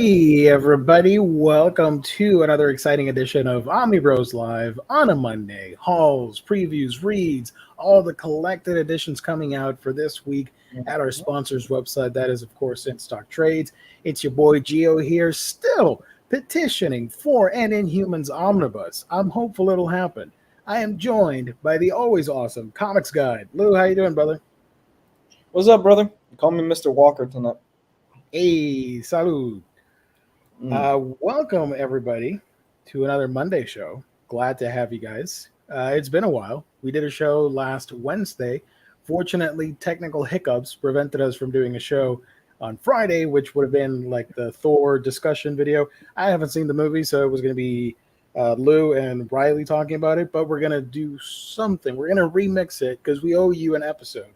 Hey everybody, welcome to another exciting edition of Omnibros Live on a Monday. Hauls, previews, reads, all the collected editions coming out for this week at our sponsor's website. That is, of course, In Stock Trades. It's your boy Gio here, still petitioning for an Inhumans Omnibus. I'm hopeful it'll happen. I am joined by the always awesome Comics Guide. Lou, how you doing, brother? What's up, brother? Call me Mr. Walker tonight. Hey, salud. Welcome, everybody, to another Monday show. Glad to have you guys. It's been a while. We did a show last Wednesday. Fortunately, technical hiccups prevented us from doing a show on Friday, which would have been like the Thor discussion video. I haven't seen the movie, so it was going to be Lou and Riley talking about it, but we're going to do something. We're going to remix it because we owe you an episode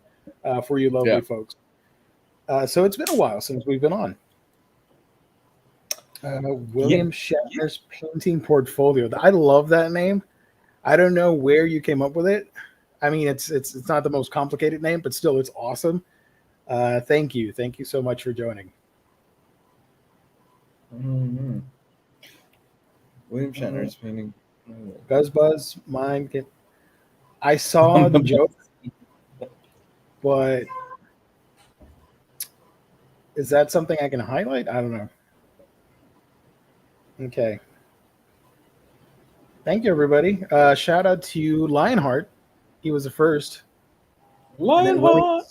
for you lovely folks. So it's been a while since we've been on. William Shatner's painting portfolio. I love that name. I don't know where you came up with it. I mean, it's not the most complicated name, but still, it's awesome. Thank you so much for joining. Mm-hmm. William Shatner's painting. Buzz, mine. I saw the joke, but is that something I can highlight? I don't know. Okay. Thank you, everybody. Shout out to Lionheart. He was the first. Lionheart.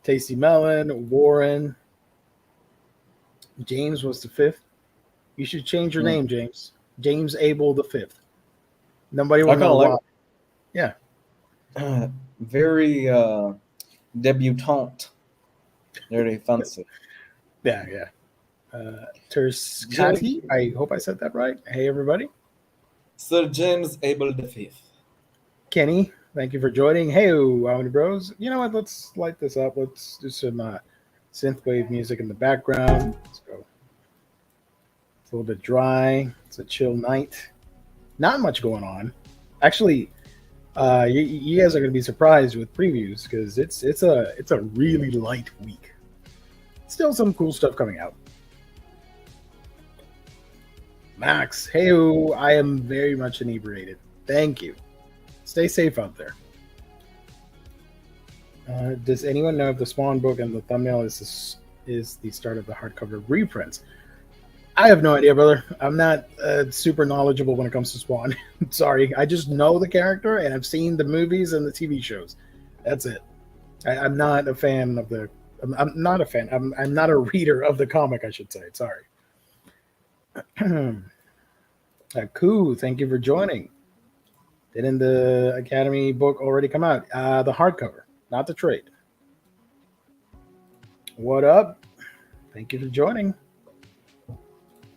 Tasty Melon, Warren. James was the fifth. You should change your name, James. James Abel the fifth. Nobody will know why. Yeah. Very debutante. Very fancy. Yeah. Terskati, I hope I said that right. Hey, everybody. Sir James Abel the Fifth. Kenny, thank you for joining. Hey, Omnibros. You know what? Let's light this up. Let's do some synthwave music in the background. Let's go. It's a little bit dry. It's a chill night. Not much going on. Actually, you guys are going to be surprised with previews because it's a really light week. Still some cool stuff coming out. Max, hey, I am very much inebriated. Thank you. Stay safe out there. Does anyone know if the Spawn book and the thumbnail is the start of the hardcover reprints? I have no idea, brother. I'm not super knowledgeable when it comes to Spawn. Sorry, I just know the character and I've seen the movies and the TV shows. That's it. I'm not a fan of the. I'm not a fan. I'm not a reader of the comic, I should say. Sorry. Cool. Thank you for joining. Didn't the Academy book already come out? The hardcover, not the trade. What up? Thank you for joining.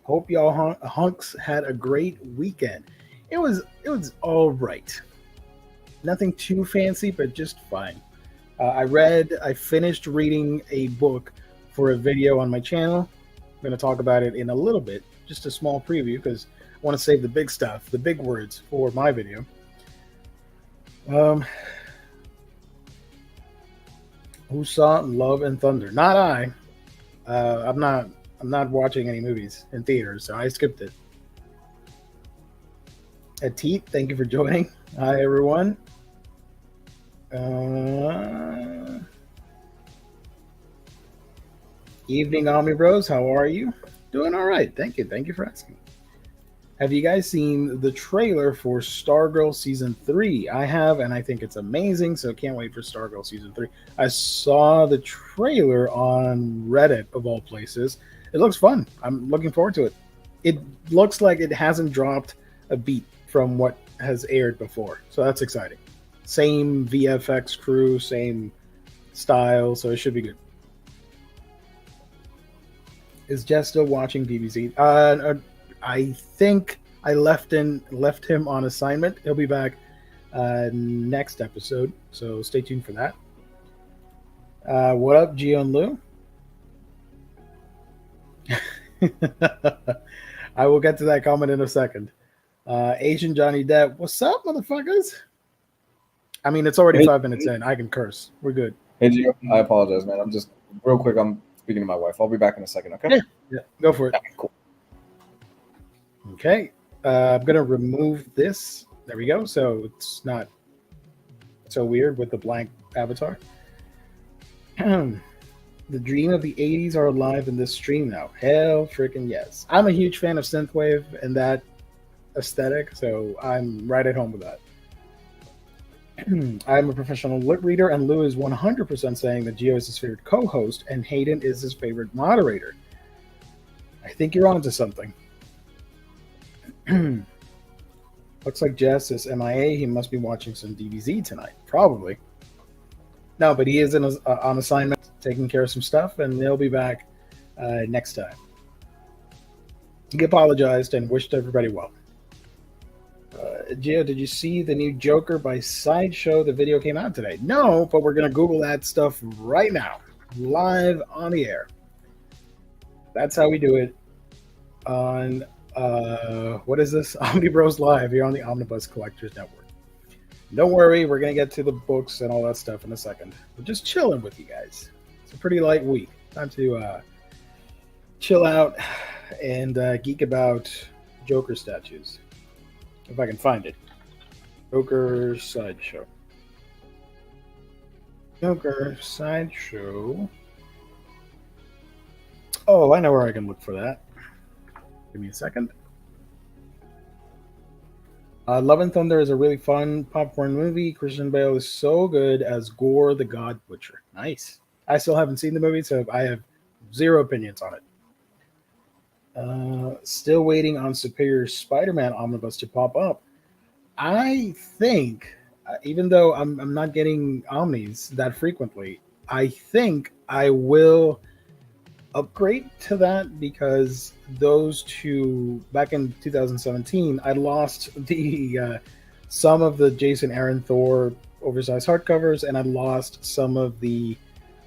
Hope y'all hunks had a great weekend. It was all right. Nothing too fancy, but just fine. I finished reading a book for a video on my channel. I'm going to talk about it in a little bit, just a small preview, because I want to save the big stuff, the big words for my video. Who saw Love and Thunder? Not I. I'm not watching any movies in theaters, so I skipped it. Atit, thank you for joining. Hi, everyone. Evening, Omnibros. How are you? Doing all right. Thank you. Thank you for asking. Have you guys seen the trailer for Stargirl Season 3? I have, and I think it's amazing, so can't wait for Stargirl Season 3. I saw the trailer on Reddit, of all places. It looks fun. I'm looking forward to it. It looks like it hasn't dropped a beat from what has aired before, so that's exciting. Same VFX crew, same style, so it should be good. Is Jess still watching BBC? I think I left him on assignment. He'll be back next episode, so stay tuned for that. What up, Gio and Lou? I will get to that comment in a second. Asian Johnny Depp, what's up, motherfuckers? I mean, it's already 5 minutes in. I can curse. We're good. Hey, Gio, I apologize, man. I'm just real quick. I'm Speaking to my wife. I'll be back in a second, okay? Yeah, go for it. Okay, cool. Okay, I'm gonna remove this. There we go. So it's not so weird with the blank avatar. The dream of the 80s are alive in this stream now. Hell freaking yes. I'm a huge fan of synthwave and that aesthetic, so I'm right at home with that. I'm a professional lip reader, and Lou is 100% saying that Gio is his favorite co-host and Hayden is his favorite moderator. I think you're onto something. Looks like Jess is MIA. He must be watching some DBZ tonight. Probably. No, but he is on assignment, taking care of some stuff, and he'll be back next time. He apologized and wished everybody well. Gio, did you see the new Joker by Sideshow? The video came out today. No, but we're going to Google that stuff right now, live on the air. That's how we do it on, what is this? Omnibros Live here on the Omnibus Collectors Network. Don't worry, we're going to get to the books and all that stuff in a second. We're just chilling with you guys. It's a pretty light week. Time to chill out and geek about Joker statues. If I can find it. Joker Sideshow. Joker Sideshow. Oh, I know where I can look for that. Give me a second. Love and Thunder is a really fun popcorn movie. Christian Bale is so good as Gore the God Butcher. Nice. I still haven't seen the movie, so I have zero opinions on it. Still waiting on Superior Spider-Man Omnibus to pop up. I think, even though I'm not getting Omnis that frequently, I think I will upgrade to that because those two, back in 2017, I lost the some of the Jason Aaron Thor oversized hardcovers, and I lost some of the,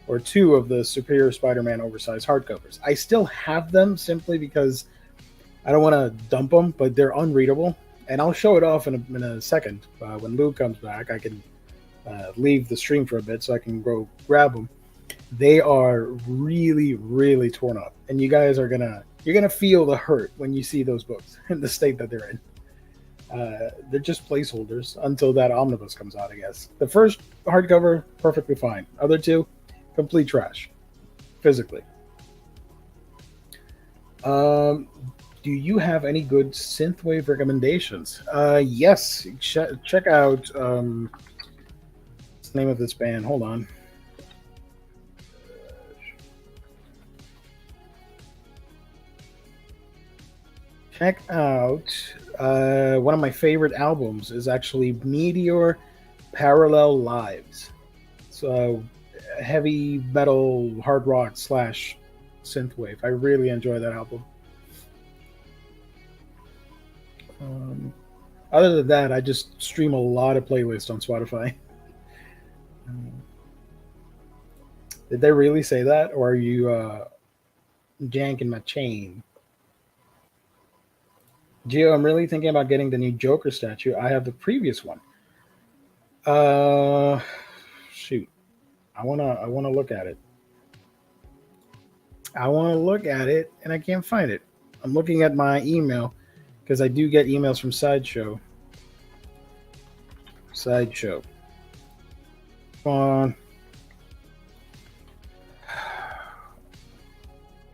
or two of the Superior Spider-Man oversized hardcovers. I still have them simply because I don't want to dump them, but they're unreadable. And I'll show it off in a second. When Lou comes back, I can leave the stream for a bit so I can go grab them. They are really, really torn up. And you guys are you're gonna feel the hurt when you see those books in the state that they're in. They're just placeholders until that omnibus comes out, I guess. The first hardcover, perfectly fine. Other two, complete trash, physically. Do you have any good synthwave recommendations? Yes. Check out what's the name of this band? Hold on. Check out one of my favorite albums is actually Meteor Parallel Lives. So heavy metal, hard rock / synthwave. I really enjoy that album. Other than that, I just stream a lot of playlists on Spotify. Did they really say that, or are you janking my chain? Gio, I'm really thinking about getting the new Joker statue. I have the previous one. Shoot, I wanna look at it. I want to look at it, and I can't find it. I'm looking at my email because I do get emails from Sideshow. Sideshow. Come on.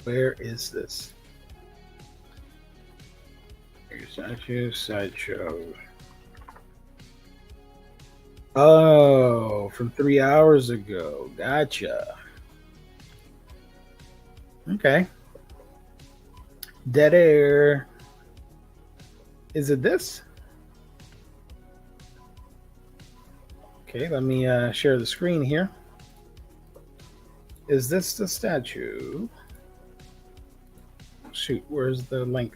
Where is this? Sideshow. Oh, from 3 hours ago. Gotcha. Okay. Dead air. Is it this? Okay, let me share the screen here. Is this the statue? Shoot, where's the link?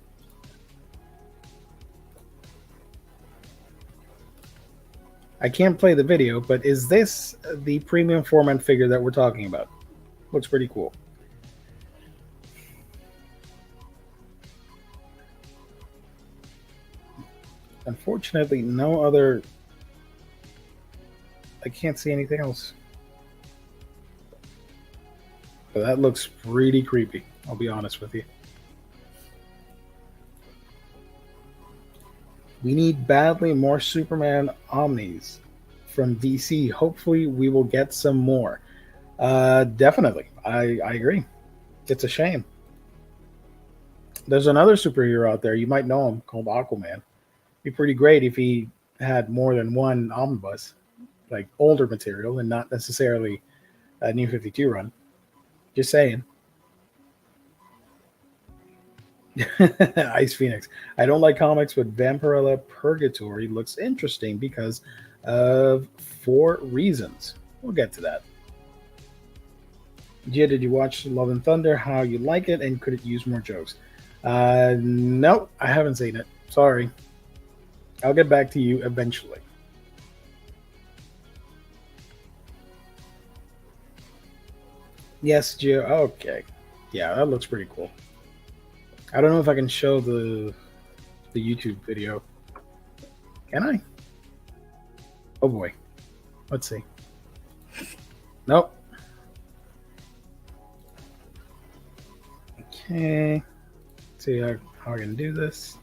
I can't play the video, but is this the premium format figure that we're talking about? Looks pretty cool. Unfortunately, no other. I can't see anything else. But that looks pretty creepy, I'll be honest with you. We need badly more Superman Omnis from DC. Hopefully we will get some more. Definitely. I agree. It's a shame. There's another superhero out there, you might know him, called Aquaman. Be pretty great if he had more than one omnibus, like older material and not necessarily a New 52 run. Just saying. Ice Phoenix. I don't like comics, but Vampirella Purgatory looks interesting because of 4 reasons. We'll get to that. Gia, did you watch Love and Thunder? How you like it, and could it use more jokes? Nope, I haven't seen it. Sorry. I'll get back to you eventually. Yes, Gia. Okay. Yeah, that looks pretty cool. I don't know if I can show the YouTube video. Can I? Oh boy. Let's see. Nope. Okay. Let's see how I can do this.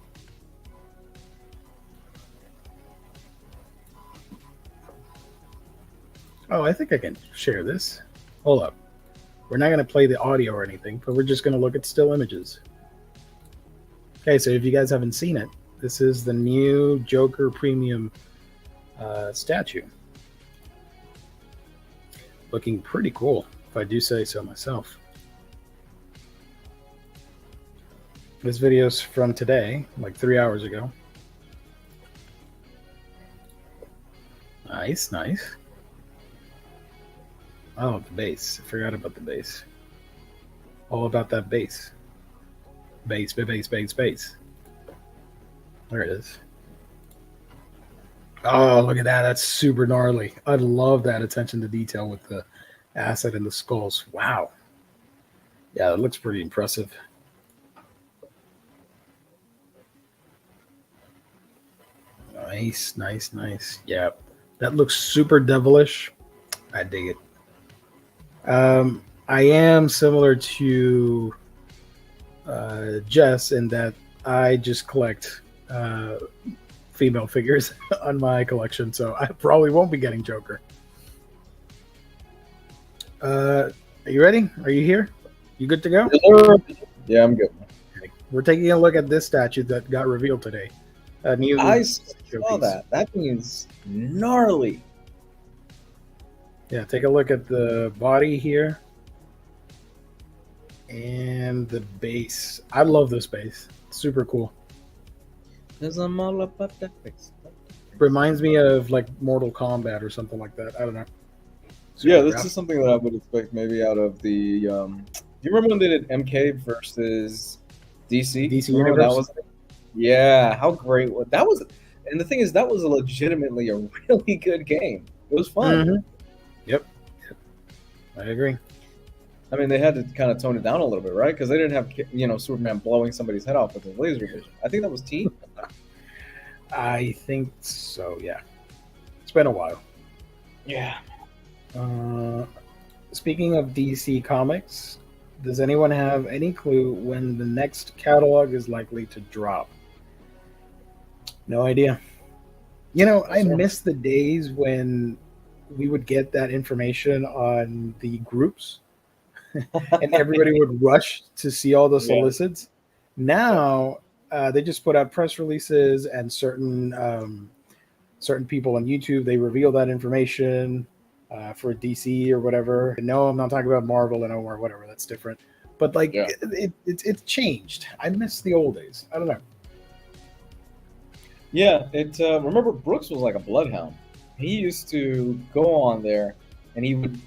Oh, I think I can share this. Hold up. We're not going to play the audio or anything, but we're just going to look at still images. Okay, so if you guys haven't seen it, this is the new Joker Premium statue. Looking pretty cool, if I do say so myself. This video's from today, like 3 hours ago. Nice, nice. Oh, the bass. I forgot about the bass. All about that bass. Bass, bass, bass, bass. There it is. Oh, look at that. That's super gnarly. I love that attention to detail with the acid and the skulls. Wow. Yeah, it looks pretty impressive. Nice, nice, nice. Yeah, that looks super devilish. I dig it. I am similar to Jess in that I just collect female figures on my collection, so I probably won't be getting Joker. Are you ready? Are you here? You good to go? Yeah, I'm good. Okay. We're taking a look at this statue that got revealed today. I saw that. That means gnarly. Yeah, take a look at the body here. And the base. I love this base. Super cool. Because I'm all about that base. Reminds me of like Mortal Kombat or something like that. I don't know. Yeah, this is something that I would expect maybe out of the. Do you remember when they did MK versus DC? DC Universe? Yeah, how great that was. And the thing is, that was legitimately a really good game. It was fun. Mm-hmm. Yep. I agree. I mean, they had to kind of tone it down a little bit, right? Because they didn't have, Superman blowing somebody's head off with his laser vision. I think that was T. I think so, yeah. It's been a while. Yeah. Speaking of DC Comics, does anyone have any clue when the next catalog is likely to drop? No idea. I miss the days when we would get that information on the groups and everybody would rush to see all the solicits. Now they just put out press releases, and certain people on YouTube, they reveal that information for DC or whatever. No, I'm not talking about Marvel and or whatever. That's different. But it's changed. I miss the old days. I don't know. Yeah, remember Brooks was like a bloodhound. He used to go on there and he would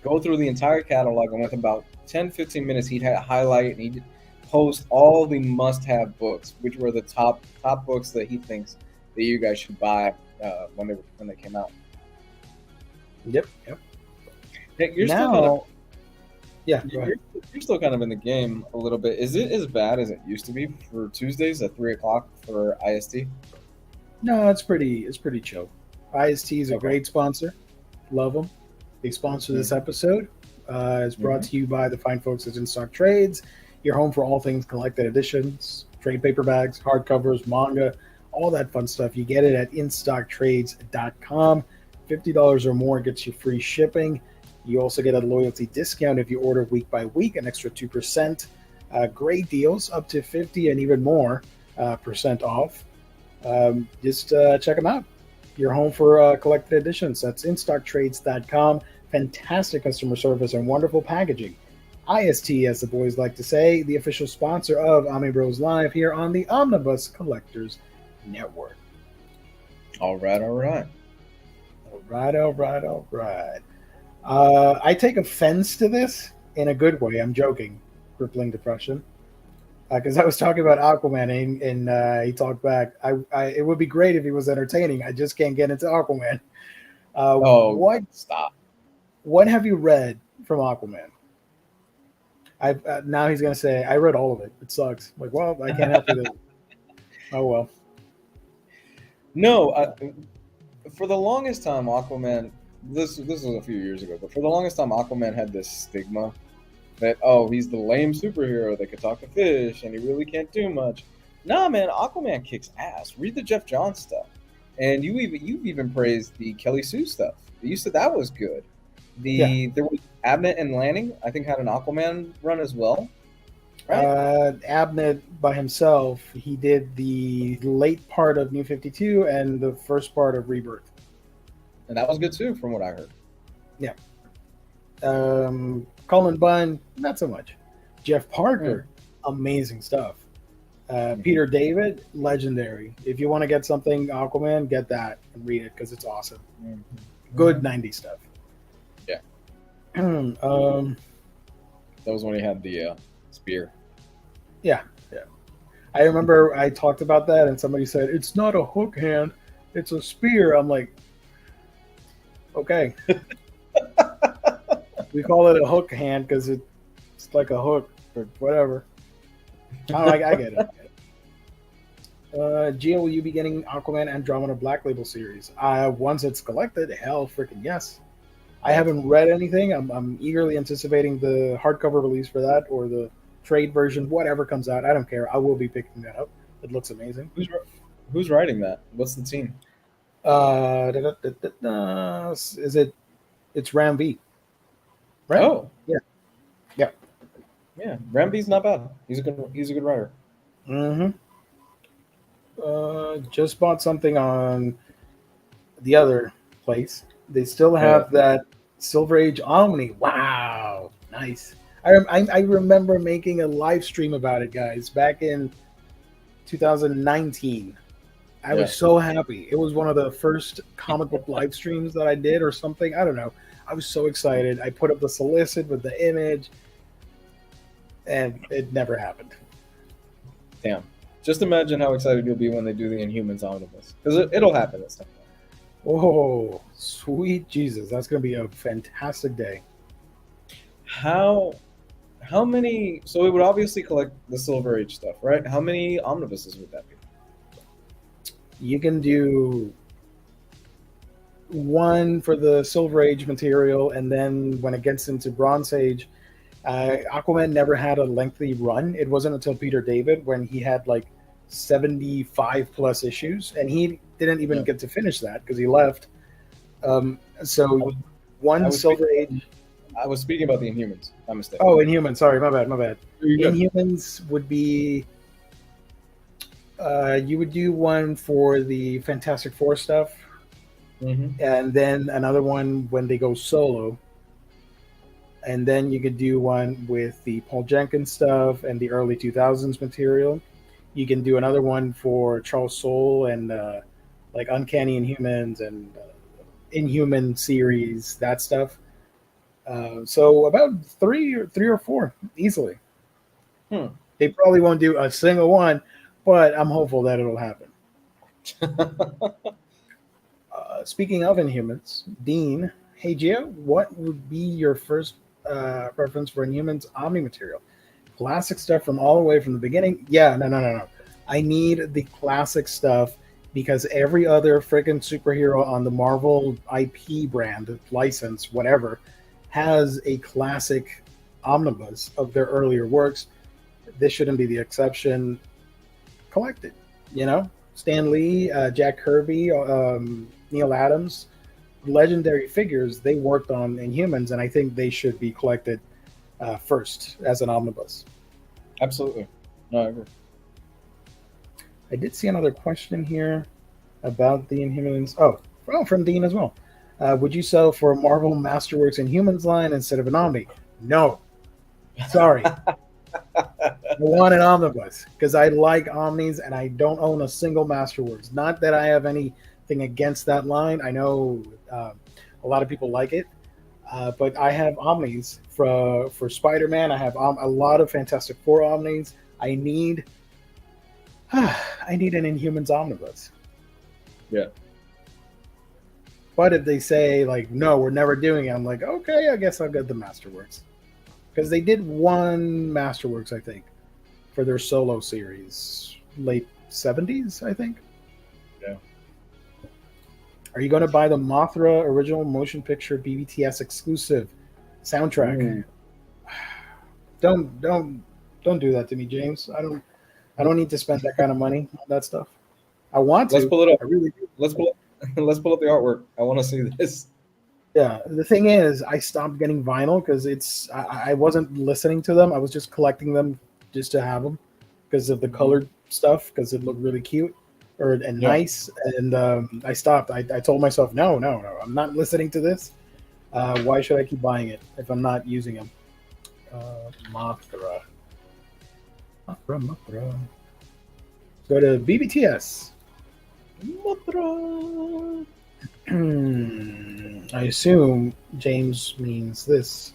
go through the entire catalog, and with about 10-15 minutes he'd highlight and he'd post all the must-have books, which were the top books that he thinks that you guys should buy when they came out. Yep. Hey, you're still kind of in the game a little bit. Is it as bad as it used to be for Tuesdays at 3:00 for IST? No, it's pretty chill. IST is a great sponsor. Love them. They sponsor this episode. is brought to you by the fine folks at In Stock Trades, your home for all things collected editions, trade paperbacks, hardcovers, manga, all that fun stuff. You get it at instocktrades.com. $50 or more gets you free shipping. You also get a loyalty discount if you order week by week, an extra 2%. Great deals, up to 50 and even more percent off. Just check them out. Your home for collected editions. That's instocktrades.com. Fantastic customer service and wonderful packaging. IST, as the boys like to say, the official sponsor of Omnibros Live here on the Omnibus Collectors Network. All right. I take offense to this in a good way. I'm joking. Crippling depression. Because I was talking about Aquaman and he talked back. It would be great if he was entertaining. I just can't get into Aquaman. Stop. What have you read from Aquaman? Now he's going to say, I read all of it. It sucks. Like, well, I can't help you. Oh, well. No, for the longest time, Aquaman, this was a few years ago, but for the longest time, Aquaman had this stigma that, he's the lame superhero that could talk to fish and he really can't do much. Nah, man, Aquaman kicks ass. Read the Jeff Johns stuff. And you've even praised the Kelly Sue stuff. You said that was good. There was Abnett and Lanning, I think, had an Aquaman run as well. Right? Abnett by himself, he did the late part of New 52 and the first part of Rebirth. And that was good too, from what I heard. Yeah. Colin Bunn, not so much. Jeff Parker, amazing stuff. Peter David, legendary. If you want to get something Aquaman, get that and read it because it's awesome. Good 90s stuff. Yeah. That was when he had the spear. Yeah. I remember I talked about that and somebody said, it's not a hook hand, it's a spear. I'm like, okay. We call it a hook hand because it's like a hook or whatever. I get it. Gio, will you be getting Aquaman Andromeda Black Label series? Once it's collected, hell freaking yes. I haven't read anything. I'm eagerly anticipating the hardcover release for that or the trade version, whatever comes out. I don't care. I will be picking that up. It looks amazing. Who's writing that? What's the team? It's Ram V. Right? Oh, yeah. Yeah, Ram V's not bad. He's a good writer. Just bought something on the other place. They still have that Silver Age Omni. Wow, nice. I remember making a live stream about it, guys, back in 2019. I was so happy. It was one of the first comic book live streams that I did or something. I don't know. I was so excited. I put up the solicit with the image, and it never happened. Damn. Just imagine how excited you'll be when they do the Inhumans Omnibus. Because it'll happen this time. Oh, sweet Jesus. That's going to be a fantastic day. How many... So it would obviously collect the Silver Age stuff, right? How many omnibuses would that be? You can do one for the Silver Age material, and then when it gets into Bronze Age, Aquaman never had a lengthy run. It wasn't until Peter David when he had like 75 plus issues, and he didn't even get to finish that because he left. So one Silver Age. I was speaking about the Inhumans. My mistake. Oh, Inhumans. Sorry, my bad. Inhumans would be. You would do one for the Fantastic Four stuff, and then another one when they go solo. And then you could do one with the Paul Jenkins stuff and the early 2000s material. You can do another one for Charles Soule and like Uncanny Inhumans and Inhuman series, that stuff. So about three or four easily. They probably won't do a single one, but I'm hopeful that it'll happen. Speaking of Inhumans, Dean, hey Gio, what would be your first preference for Inhumans Omni material? Classic stuff from all the way from the beginning? Yeah, no. I need the classic stuff because every other freaking superhero on the Marvel IP brand, license, whatever, has a classic omnibus of their earlier works. This shouldn't be the exception. Collected, Stan Lee, Jack Kirby, Neil Adams, legendary figures. They worked on Inhumans, and I think they should be collected first as an omnibus. Absolutely. No, I agree. I did see another question here about the Inhumans. Oh, from Dean as well. Would you sell for a Marvel Masterworks Inhumans line instead of an Omni? No. Sorry. I want an omnibus because I like Omnis and I don't own a single Masterworks. Not that I have anything against that line. I know a lot of people like it, but I have Omnis for Spider-Man. I have a lot of Fantastic Four Omnis. I need an Inhumans omnibus. Yeah. But if they say like, no, we're never doing it, I'm like, okay, I guess I'll get the Masterworks. Because they did one Masterworks, I think, for their solo series, late 70s, I think. Yeah. Are you going to buy the Mothra original motion picture BBTS exclusive soundtrack? Don't do that to me, James. I don't need to spend that kind of money on that stuff. I want to. Let's pull it up. I really do. Let's pull up the artwork. I want to see this. Yeah, the thing is, I stopped getting vinyl because I wasn't listening to them. I was just collecting them just to have them because of the colored stuff, because it looked really cute and nice. And I stopped. I told myself, no, I'm not listening to this. Why should I keep buying it if I'm not using them? Mothra. Go to BBTS. Mothra. I assume James means this.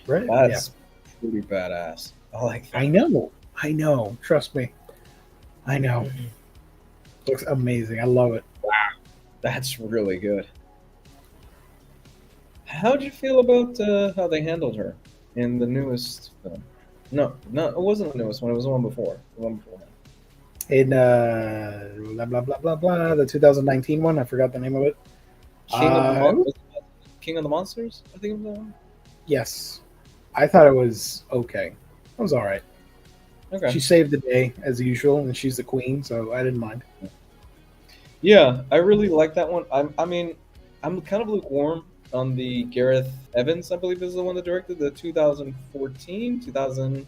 Right? That's pretty badass. I like that. I know. Trust me. I know. Looks amazing. I love it. Wow. That's really good. How'd you feel about how they handled her in the newest film? No, it wasn't the newest one. It was the one before. The one before. In blah blah blah blah blah, the 2019 one. I forgot the name of it. King of the Monsters, I think it was that one. Yes, I thought it was okay. It was all right. Okay. She saved the day as usual, and she's the queen, so I didn't mind. Yeah, I really like that one. I mean, I'm kind of lukewarm on the Gareth Evans, I believe is the one that directed the 2014, 2000.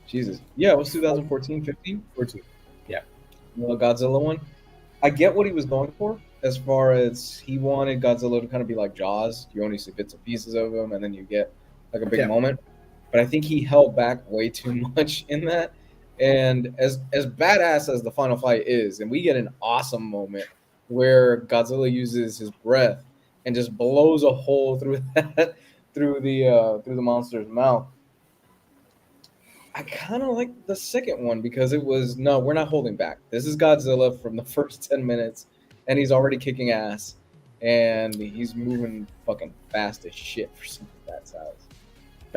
Jesus, yeah, it was 2014, 15, 14. Yeah, the Godzilla one. I get what he was going for, as far as he wanted Godzilla to kind of be like Jaws. You only see bits and pieces of him, and then you get like a big moment. But I think he held back way too much in that. And as badass as the final fight is, and we get an awesome moment where Godzilla uses his breath and just blows a hole through the monster's mouth. I kind of like the second one because it was, no, we're not holding back. This is Godzilla from the first 10 minutes, and he's already kicking ass, and he's moving fucking fast as shit for something that size.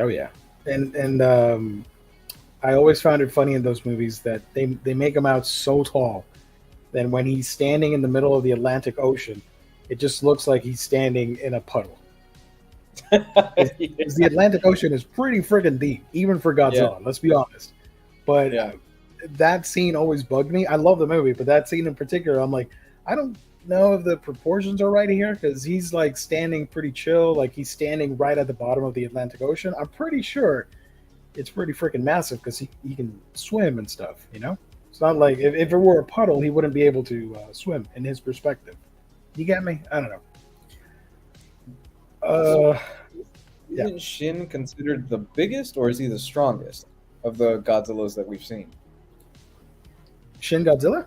Oh yeah, and I always found it funny in those movies that they make him out so tall that when he's standing in the middle of the Atlantic Ocean, it just looks like he's standing in a puddle. Because the Atlantic Ocean is pretty freaking deep, even for Godzilla. Yeah. Let's be honest. But that scene always bugged me. I love the movie, but that scene in particular, I'm like, I don't know if the proportions are right here because he's like standing pretty chill, like he's standing right at the bottom of the Atlantic Ocean. I'm pretty sure it's pretty freaking massive because he can swim and stuff. You know, it's not like if it were a puddle, he wouldn't be able to swim in his perspective. You get me? I don't know. Isn't Shin considered the biggest, or is he the strongest of the Godzillas that we've seen? Shin Godzilla?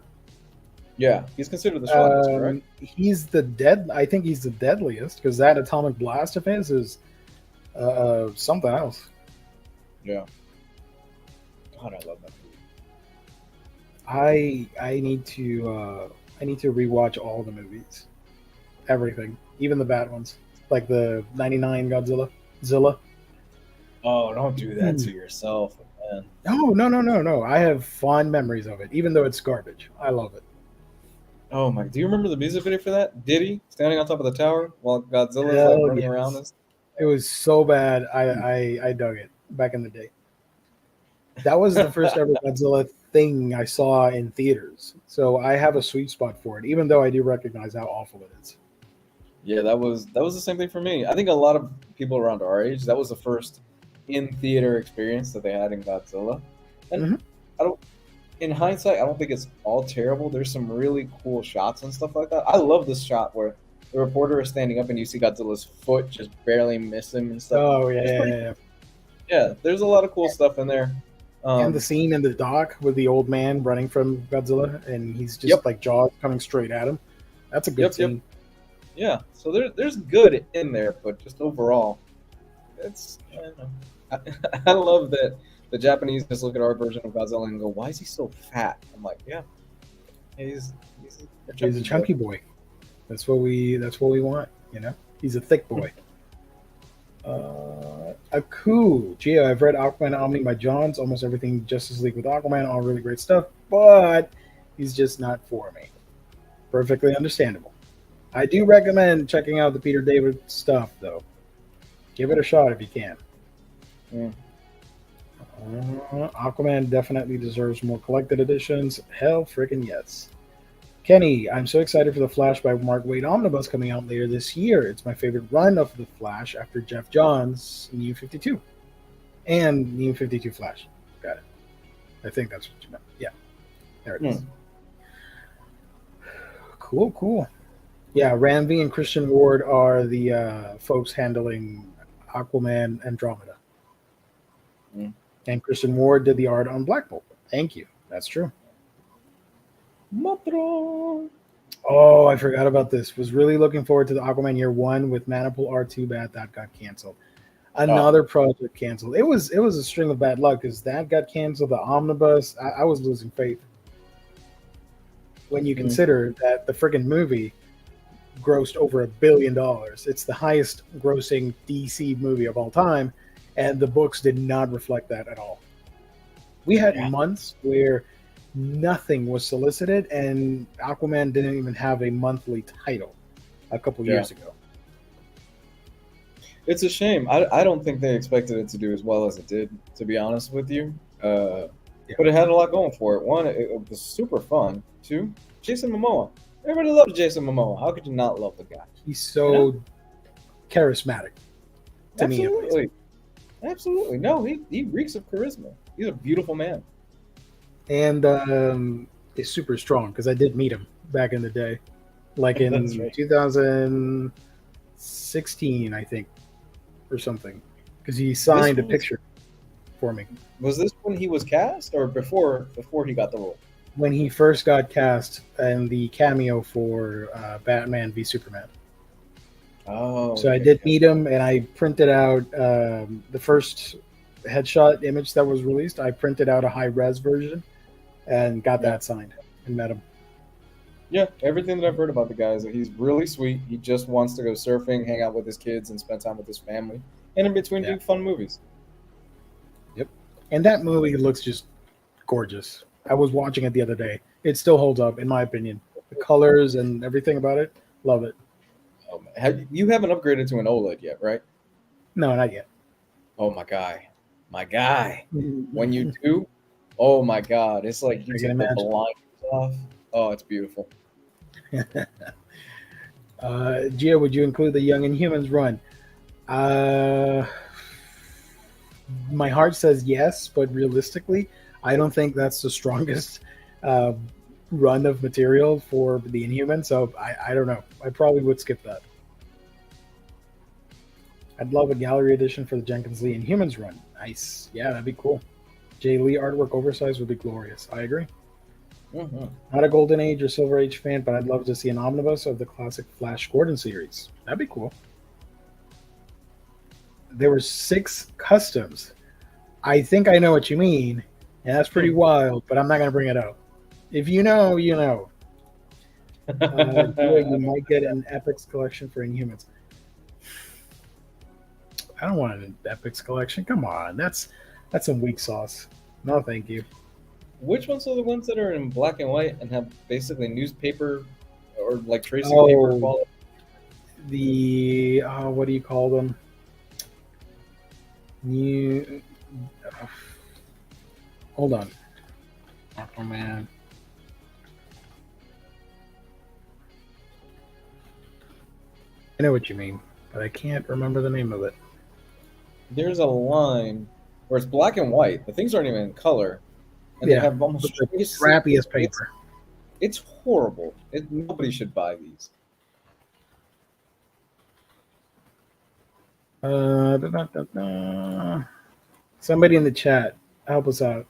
Yeah, he's considered the strongest, correct? I think he's the deadliest because that atomic blast of his is something else. Yeah. God, I love that I movie. need to rewatch all the movies, everything, even the bad ones. Like the 99 Godzilla. Oh, don't do that to yourself, man. No. I have fond memories of it, even though it's garbage. I love it. Oh my! Do you remember the music video for that? Diddy standing on top of the tower while Godzilla's like Hell running around yes. us. It was so bad. I dug it back in the day. That was the first ever Godzilla thing I saw in theaters. So I have a sweet spot for it, even though I do recognize how awful it is. Yeah, that was the same thing for me. I think a lot of people around our age, that was the first in theater experience that they had in Godzilla. And Hmm. I don't in hindsight, I don't think it's all terrible. There's some really cool shots and stuff like that. I love this shot where the reporter is standing up and you see Godzilla's foot just barely miss him and stuff. Oh yeah, It's yeah, pretty yeah. Yeah, there's a lot of cool stuff in there. And the Um, scene in the dock with the old man running from Godzilla, and he's just yep, like jaws coming straight at him. That's a good yep. scene. Yeah. So there's good in there, but just overall, it's I don't know. I love that the Japanese just look at our version of Godzilla and go, "Why is he so fat?" I'm like, "Yeah, he's a He's a chunky boy." chunky boy. That's what we want. You know, he's a thick boy. Aku, Geo, I've read Aquaman Omni by Johns, almost everything Justice League with Aquaman, all really great stuff, but he's just not for me. Perfectly understandable. I do recommend checking out the Peter David stuff, though. Give it a shot if you can. Mm. Aquaman definitely deserves more collected editions. Hell freaking yes. Kenny, I'm so excited for the Flash by Mark Waid Omnibus coming out later this year. It's my favorite run of the Flash after Jeff Johns' New 52 and New 52 Flash. Got it. I think that's what you meant. Yeah, there it is. Mm. Cool. Yeah, Ranvi and Christian Ward are the folks handling Aquaman Andromeda. Mm. And Christian Ward did the art on Black Bolt. Thank you. That's true. Motro. Oh, I forgot about this. Was really looking forward to the Aquaman Year One with Maniple R too bad that got canceled. Oh, Another project canceled. It was a string of bad luck because that got canceled. The omnibus, I was losing faith. When you mm. consider that the friggin' movie grossed over $1 billion, it's the highest grossing DC movie of all time, and the books did not reflect that at all. We had Yeah. months where nothing was solicited, and Aquaman didn't even have a monthly title a couple Yeah. years ago. It's a shame. I don't think they expected it to do as well as it did, to be honest with you. Yeah. But it had a lot going for it. One, it was super fun. Two, Jason Momoa. Everybody loves Jason Momoa. How could you not love the guy? He's so charismatic to me, at least. Absolutely. Absolutely. No, he reeks of charisma. He's a beautiful man. And is super strong because I did meet him back in the day, like in That's right. 2016, I think, or something, because he signed a was- picture for me Was this when he was cast or before he got the role? when he first got cast and the cameo for Batman v Superman. Oh. So I okay. did meet him, and I printed out the first headshot image that was released. I printed out a high res version and got that signed and met him. Yeah, everything that I've heard about the guy is that he's really sweet. He just wants to go surfing, hang out with his kids, and spend time with his family. And in between, do fun movies. Yep. And that movie looks just gorgeous. I was watching it the other day. It still holds up, in my opinion. The colors and everything about it, love it. You haven't upgraded to an OLED yet, right? No, not yet. Oh, my guy. When you do, oh my God, it's like you I can take the imagine. blinders off. Oh, it's beautiful. Gia, would you include the Young Inhumans run? My heart says yes, but realistically, I don't think that's the strongest run of material for the Inhumans. So I don't know. I probably would skip that. I'd love a gallery edition for the Jenkins Lee Inhumans run. Nice. Yeah, that'd be cool. Jay Lee artwork oversized would be glorious. I agree. Mm-hmm. Not a Golden Age or Silver Age fan, but I'd love to see an omnibus of the classic Flash Gordon series. That'd be cool. There were 6 customs. I think I know what you mean, and that's pretty wild, but I'm not going to bring it up. If you know, you know. You might get an Epics collection for Inhumans. I don't want an Epics collection. Come on, that's some weak sauce. No, thank you. Which ones are the ones that are in black and white and have basically newspaper or like tracing paper Oh, quality. the what do you call them? New. Hold on. Aquaman. I know what you mean, but I can't remember the name of it. There's a line where it's black and white. The things aren't even in color, and they Yeah, have almost the traces. crappiest paper. It's horrible. Nobody should buy these. Somebody in the chat, help us out.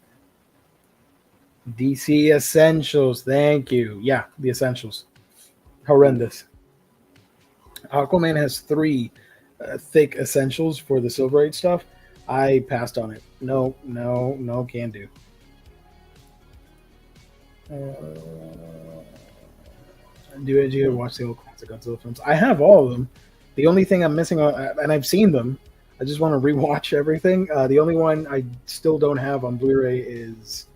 DC Essentials, thank you. Yeah, the Essentials. Horrendous. Aquaman has 3 thick Essentials for the Silver Age stuff. I passed on it. No, can do. Do you watch the old classic Godzilla films? I have all of them. The only thing I'm missing, and I've seen them, I just want to rewatch everything. The only one I still don't have on Blu-ray is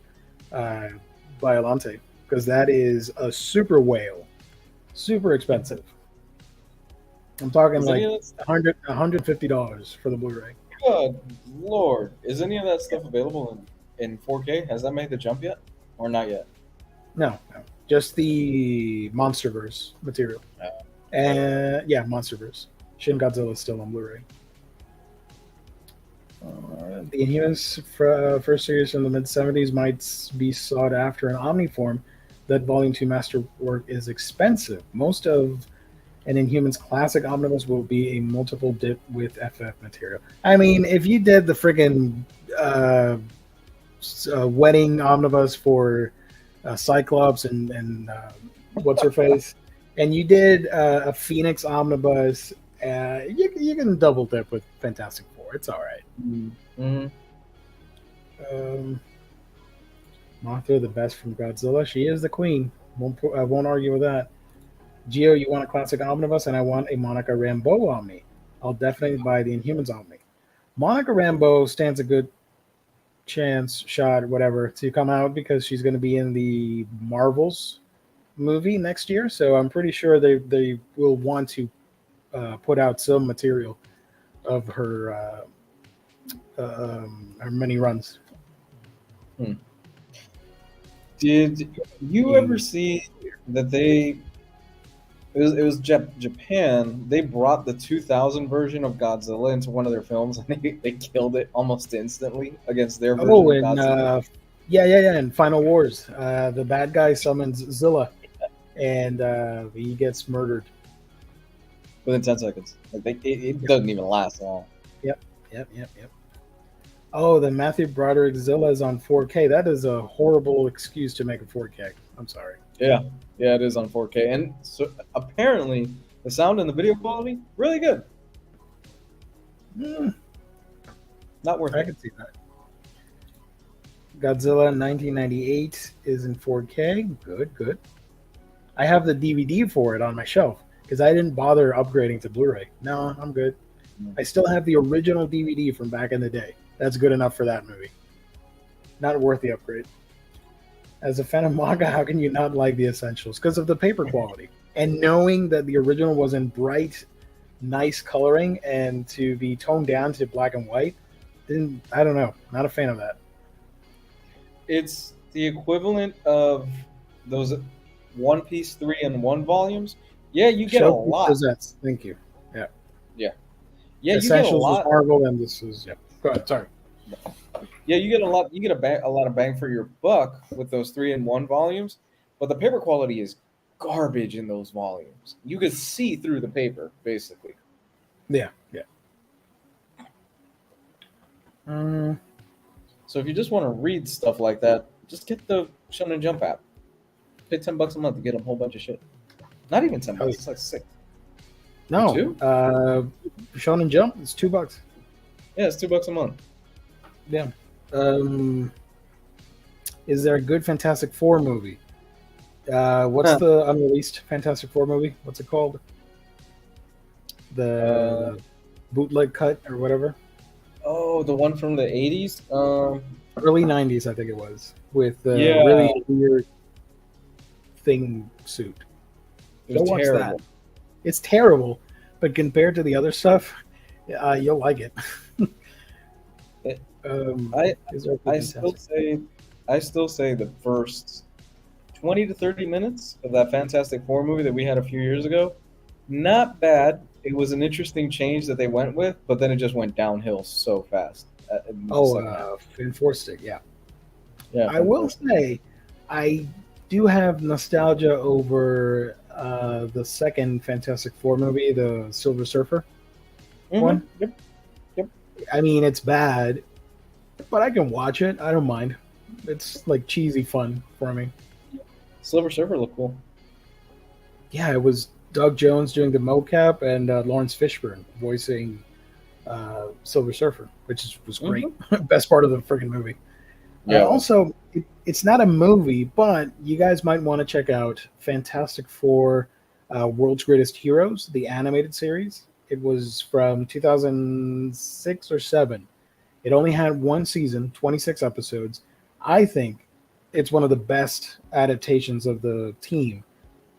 Biollante, because that is a super whale, super expensive. I'm talking like $150 for the Blu-ray. Good Lord. Is any of that stuff available in 4K? Has that made the jump yet? Or not yet? No. Just the MonsterVerse material. Yeah, MonsterVerse. Shin Godzilla is still on Blu-ray. The Inhumans first series from the mid-70s might be sought after in Omniform. That Volume 2 masterwork is expensive. Most of an Inhumans classic omnibus will be a multiple dip with FF material. I mean, if you did the friggin' wedding omnibus for Cyclops and what's her face, and you did a Phoenix omnibus, you can double dip with Fantastic Four. It's all right. Mm-hmm. Mothra, the best from Godzilla. She is the queen. I won't argue with that. Geo, you want a classic omnibus, and I want a Monica Rambeau Omni. I'll definitely buy the Inhumans Omni. Monica Rambeau stands a good shot, whatever, to come out because she's going to be in the Marvels movie next year. So I'm pretty sure they will want to put out some material of her many runs. Did you ever see that it was Japan. They brought the 2000 version of Godzilla into one of their films, and they killed it almost instantly against their version of Godzilla. In Final Wars, the bad guy summons Zilla, and he gets murdered within 10 seconds. Like it doesn't even last long. Yep. Oh, the Matthew Broderick Zilla is on 4K. That is a horrible excuse to make a 4K. I'm sorry. Yeah, it is on 4K, and so apparently the sound and the video quality really good. Not worth it. I can see that. Godzilla 1998 is in 4K. Good. I have the DVD for it on my shelf because I didn't bother upgrading to Blu-ray. No, I'm good. I still have the original DVD from back in the day. That's good enough for that movie. Not worth the upgrade. As a fan of manga, how can you not like the Essentials? Because of the paper quality. And knowing that the original was in bright, nice coloring, and to be toned down to black and white, I don't know. Not a fan of that. It's the equivalent of those One Piece 3-in-1 volumes. Yeah, you get a lot. Presents. Thank you. Yeah, Essentials you get a lot. Was Marvel, and this is Go ahead. Sorry. Yeah, you get a lot. You get a lot of bang for your buck with those 3-in-1 volumes, but the paper quality is garbage in those volumes. You could see through the paper, basically. Yeah. So if you just want to read stuff like that, just get the Shonen Jump app. Pay $10 a month to get a whole bunch of shit. Not even $10. It's like $6. No. Shonen Jump. It's $2. Yeah, it's $2 a month. Yeah. Is there a good Fantastic Four movie? What's the unreleased Fantastic Four movie? What's it called? The bootleg cut or whatever? Oh, the one from the 80s? Early 90s, I think it was. With the really weird thing suit. It Go was watch terrible. that. It's terrible, but compared to the other stuff, you'll like it. It- um, I it's really I fantastic. still say the first 20 to 30 minutes of that Fantastic Four movie that we had a few years ago, not bad. It was an interesting change that they went with, but then it just went downhill so fast in the Oh, second half. Enforced it, yeah. Yeah, I will Fantastic. say, I do have nostalgia over the second Fantastic Four movie, the Silver Surfer one. Yep. Yep. I mean, it's bad, but I can watch it. I don't mind. It's like cheesy fun for me. Silver Surfer looked cool. Yeah, it was Doug Jones doing the mocap and Lawrence Fishburne voicing Silver Surfer, was great. Best part of the freaking movie. Yeah, it was. Also, it's not a movie, but you guys might want to check out Fantastic Four World's Greatest Heroes, the animated series. It was from 2006 or 7. It only had one season, 26 episodes. I think it's one of the best adaptations of the team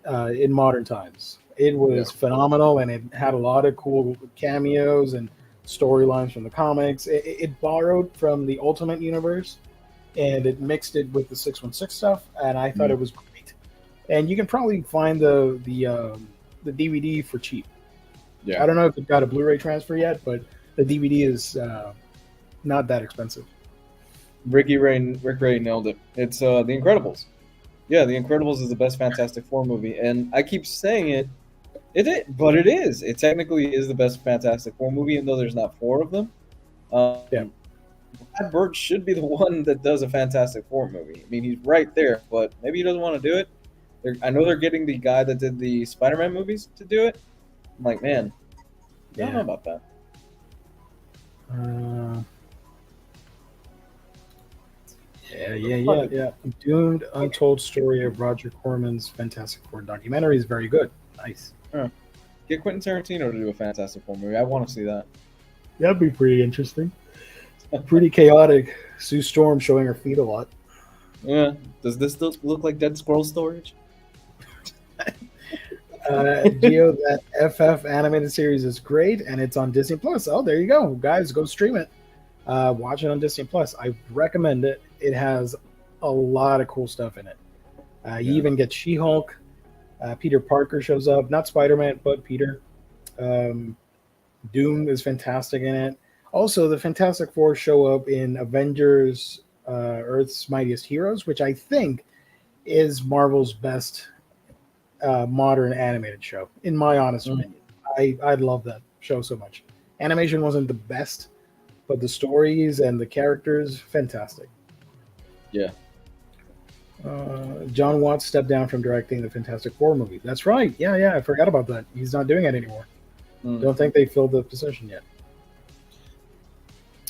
in modern times. It Yeah. was phenomenal, and it had a lot of cool cameos and storylines from the comics. It borrowed from the Ultimate Universe, and it mixed it with the 616 stuff, and I thought Mm. it was great. And you can probably find the DVD for cheap. Yeah. I don't know if it got a Blu-ray transfer yet, but the DVD is not that expensive. Rick Ray nailed it. It's The Incredibles. Yeah, The Incredibles is the best Fantastic Four movie, and I keep saying it. But it is. It technically is the best Fantastic Four movie, even though there's not four of them. Yeah. Brad Bird should be the one that does a Fantastic Four movie. I mean, he's right there, but maybe he doesn't want to do it. I know they're getting the guy that did the Spider-Man movies to do it. I'm like, man, I don't know about that. Yeah. Doomed Untold Story of Roger Corman's Fantastic Four documentary is very good. Nice. Get Quentin Tarantino to do a Fantastic Four movie. I want to see that. That'd be pretty interesting. Pretty chaotic. Sue Storm showing her feet a lot. Yeah. Does this still look like Dead Squirrel storage? Geo, that FF animated series is great, and it's on Disney Plus. Oh, there you go, guys. Go stream it. Watch it on Disney Plus. I recommend it. It has a lot of cool stuff in it. You even get She-Hulk. Peter Parker shows up. Not Spider-Man, but Peter. Doom is fantastic in it. Also, the Fantastic Four show up in Avengers Earth's Mightiest Heroes, which I think is Marvel's best modern animated show, in my honest opinion. I love that show so much. Animation wasn't the best, but the stories and the characters, fantastic. Yeah. John Watts stepped down from directing the Fantastic Four movie. That's right. Yeah, I forgot about that. He's not doing it anymore. Don't think they filled the position yet.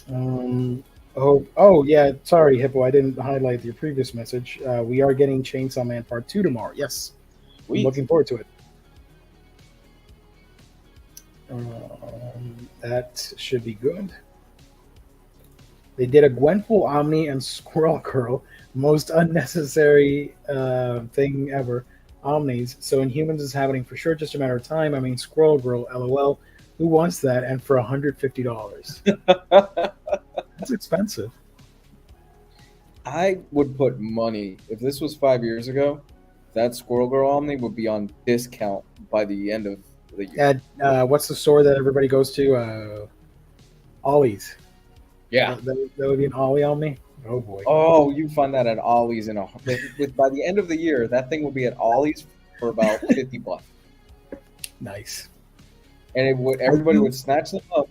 Yeah. Sorry, Hippo. I didn't highlight your previous message. We are getting Chainsaw Man Part 2 tomorrow. Yes. I'm looking forward to it. That should be good. They did a Gwenpool Omni and Squirrel Girl. Most unnecessary thing ever. Omnis. So Inhumans is happening for sure. Just a matter of time. I mean, Squirrel Girl, LOL. Who wants that? And for $150. That's expensive. I would put money, if this was 5 years ago, that Squirrel Girl Omni would be on discount by the end of the year. At what's the store that everybody goes to? Ollie's. Yeah. That would be an Ollie Omni. Oh boy. Oh, you find that at Ollie's by the end of the year, that thing will be at Ollie's for about $50. Nice. And everybody would snatch them up.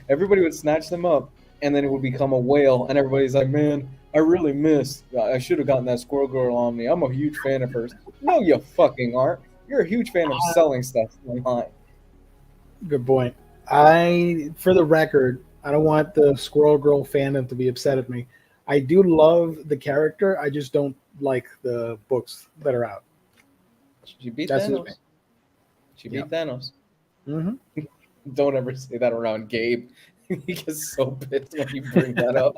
Everybody would snatch them up, and then it would become a whale, and everybody's like, man, I really missed. I should have gotten that Squirrel Girl Omni. I'm a huge fan of hers. No, you fucking aren't. You're a huge fan of selling stuff online. Good point. For the record, I don't want the Squirrel Girl fandom to be upset at me. I do love the character. I just don't like the books that are out. She beat Thanos. She beat Thanos. Mm-hmm. Don't ever say that around Gabe. He gets so pissed when you bring that up.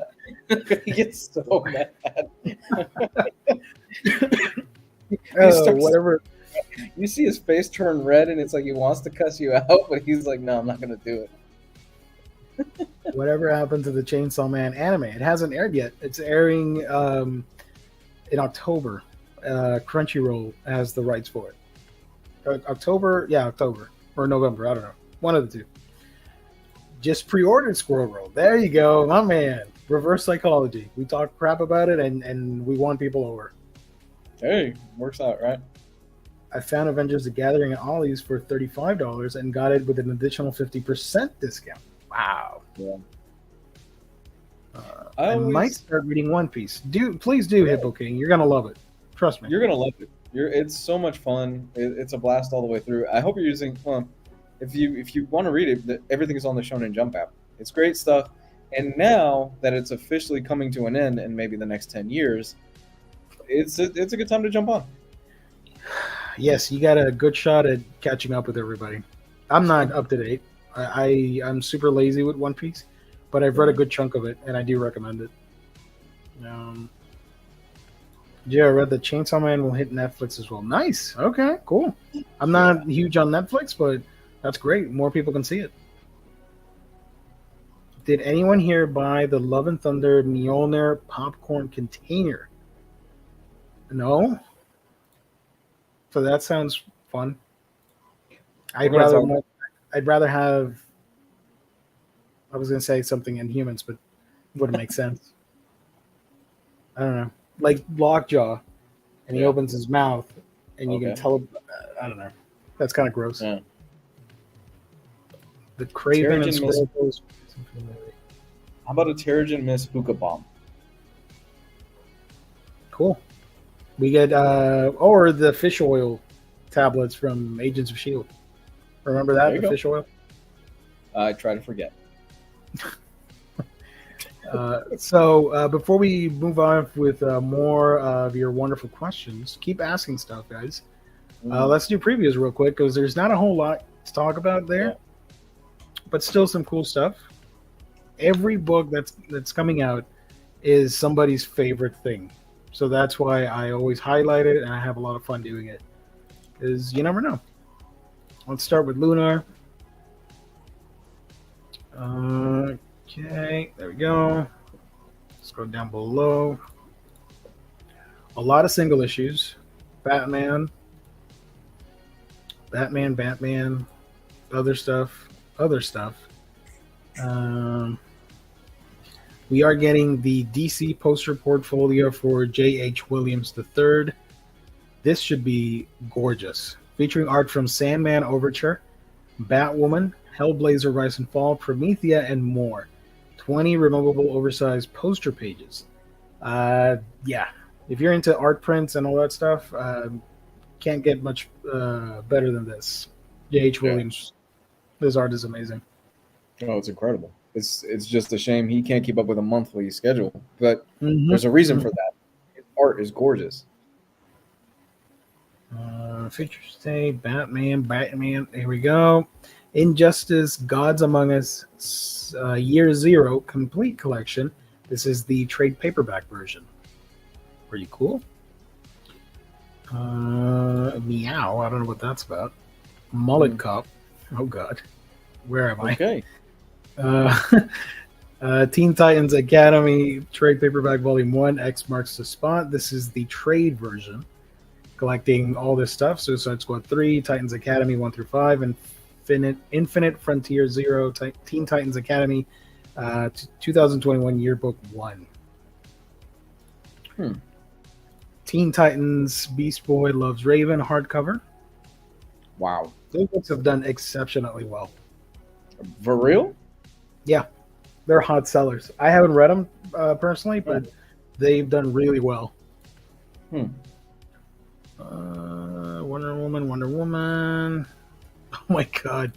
He gets so mad. Whatever. You see his face turn red, and it's like he wants to cuss you out, but he's like, "No, I'm not gonna do it." Whatever happened to the Chainsaw Man anime? It hasn't aired yet. It's airing in October. Crunchyroll has the rights for it. October or November. I don't know. One of the two. Just pre-ordered Squirrel. There you go, my man. Reverse psychology. We talk crap about it, and we won people over. Hey, works out, right? I found Avengers: The Gathering at Ollie's for $35 and got it with an additional 50% discount. Wow. Yeah. I might start reading One Piece. Please do, Hippo King. You're gonna love it. Trust me. You're gonna love it. It's so much fun. It's a blast all the way through. I hope you're using. Well, if you want to read it, everything is on the Shonen Jump app. It's great stuff. And now that it's officially coming to an end in maybe the next 10 years, it's a good time to jump on. Yes, you got a good shot at catching up with everybody. I'm not up to date. I'm super lazy with One Piece, but I've read a good chunk of it, and I do recommend it. Yeah, I read that Chainsaw Man will hit Netflix as well. Nice. Okay, cool. I'm not huge on Netflix, but that's great. More people can see it. Did anyone here buy the Love and Thunder Mjolnir popcorn container? No? So that sounds fun. I'd rather have. I was going to say something Inhumans, but it wouldn't make sense. I don't know. Like Lockjaw, and he opens his mouth, and you can tell. I don't know. That's kind of gross. Yeah. The Craven and Squirrel. How about a Terrigen Mist hookah bomb? Cool. We get or the fish oil tablets from Agents of S.H.I.E.L.D. Remember that, the fish oil? I try to forget. So before we move on with more of your wonderful questions, keep asking stuff, guys. Let's do previews real quick because there's not a whole lot to talk about there, but still some cool stuff. Every book that's coming out is somebody's favorite thing. So that's why I always highlight it, and I have a lot of fun doing it. Because you never know. Let's start with Lunar. Okay, there we go. Let's go down below. A lot of single issues. Batman, other stuff. We are getting the DC poster portfolio for J.H. Williams III. This should be gorgeous. Featuring art from Sandman Overture, Batwoman, Hellblazer Rise and Fall, Promethea, and more. 20 removable oversized poster pages. Yeah. If you're into art prints and all that stuff, can't get much better than this. J.H. Williams. This art is amazing. Oh, it's incredible. It's just a shame he can't keep up with a monthly schedule, but there's a reason for that. His art is gorgeous. Features today, Batman. Here we go. Injustice, Gods Among Us, Year Zero, complete collection. This is the trade paperback version. Pretty cool. Meow. I don't know what that's about. Mullet Cop. Oh God, where am I? Okay. Teen Titans Academy trade paperback volume 1. X marks the spot. This is the trade version, collecting all this stuff. Suicide Squad 3, Titans Academy 1 through 5, and Infinite Frontier 0, Teen Titans Academy 2021 Yearbook 1. Teen Titans Beast Boy Loves Raven hardcover. Wow. Those books have done exceptionally well. For real? Yeah. They're hot sellers. I haven't read them personally, but they've done really well. Wonder Woman. Oh my God.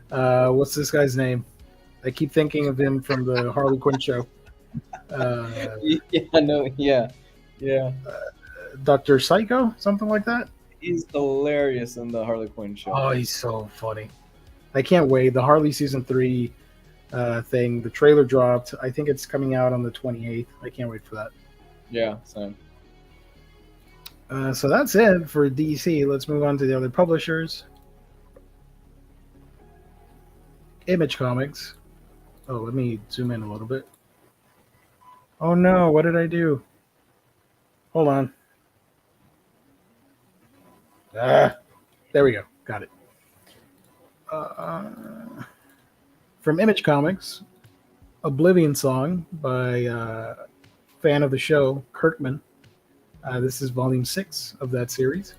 What's this guy's name? I keep thinking of him from the Harley Quinn show. Yeah. Dr. Psycho? Something like that? He's hilarious in the Harley Quinn show. Oh, he's so funny. I can't wait. The Harley Season 3 thing, the trailer dropped. I think it's coming out on the 28th. I can't wait for that. Yeah, same. So that's it for DC. Let's move on to the other publishers. Image Comics. Oh, let me zoom in a little bit. Oh no, what did I do? Hold on. There we go. Got it. From Image Comics, Oblivion Song by fan of the show, Kirkman. This is volume 6 of that series.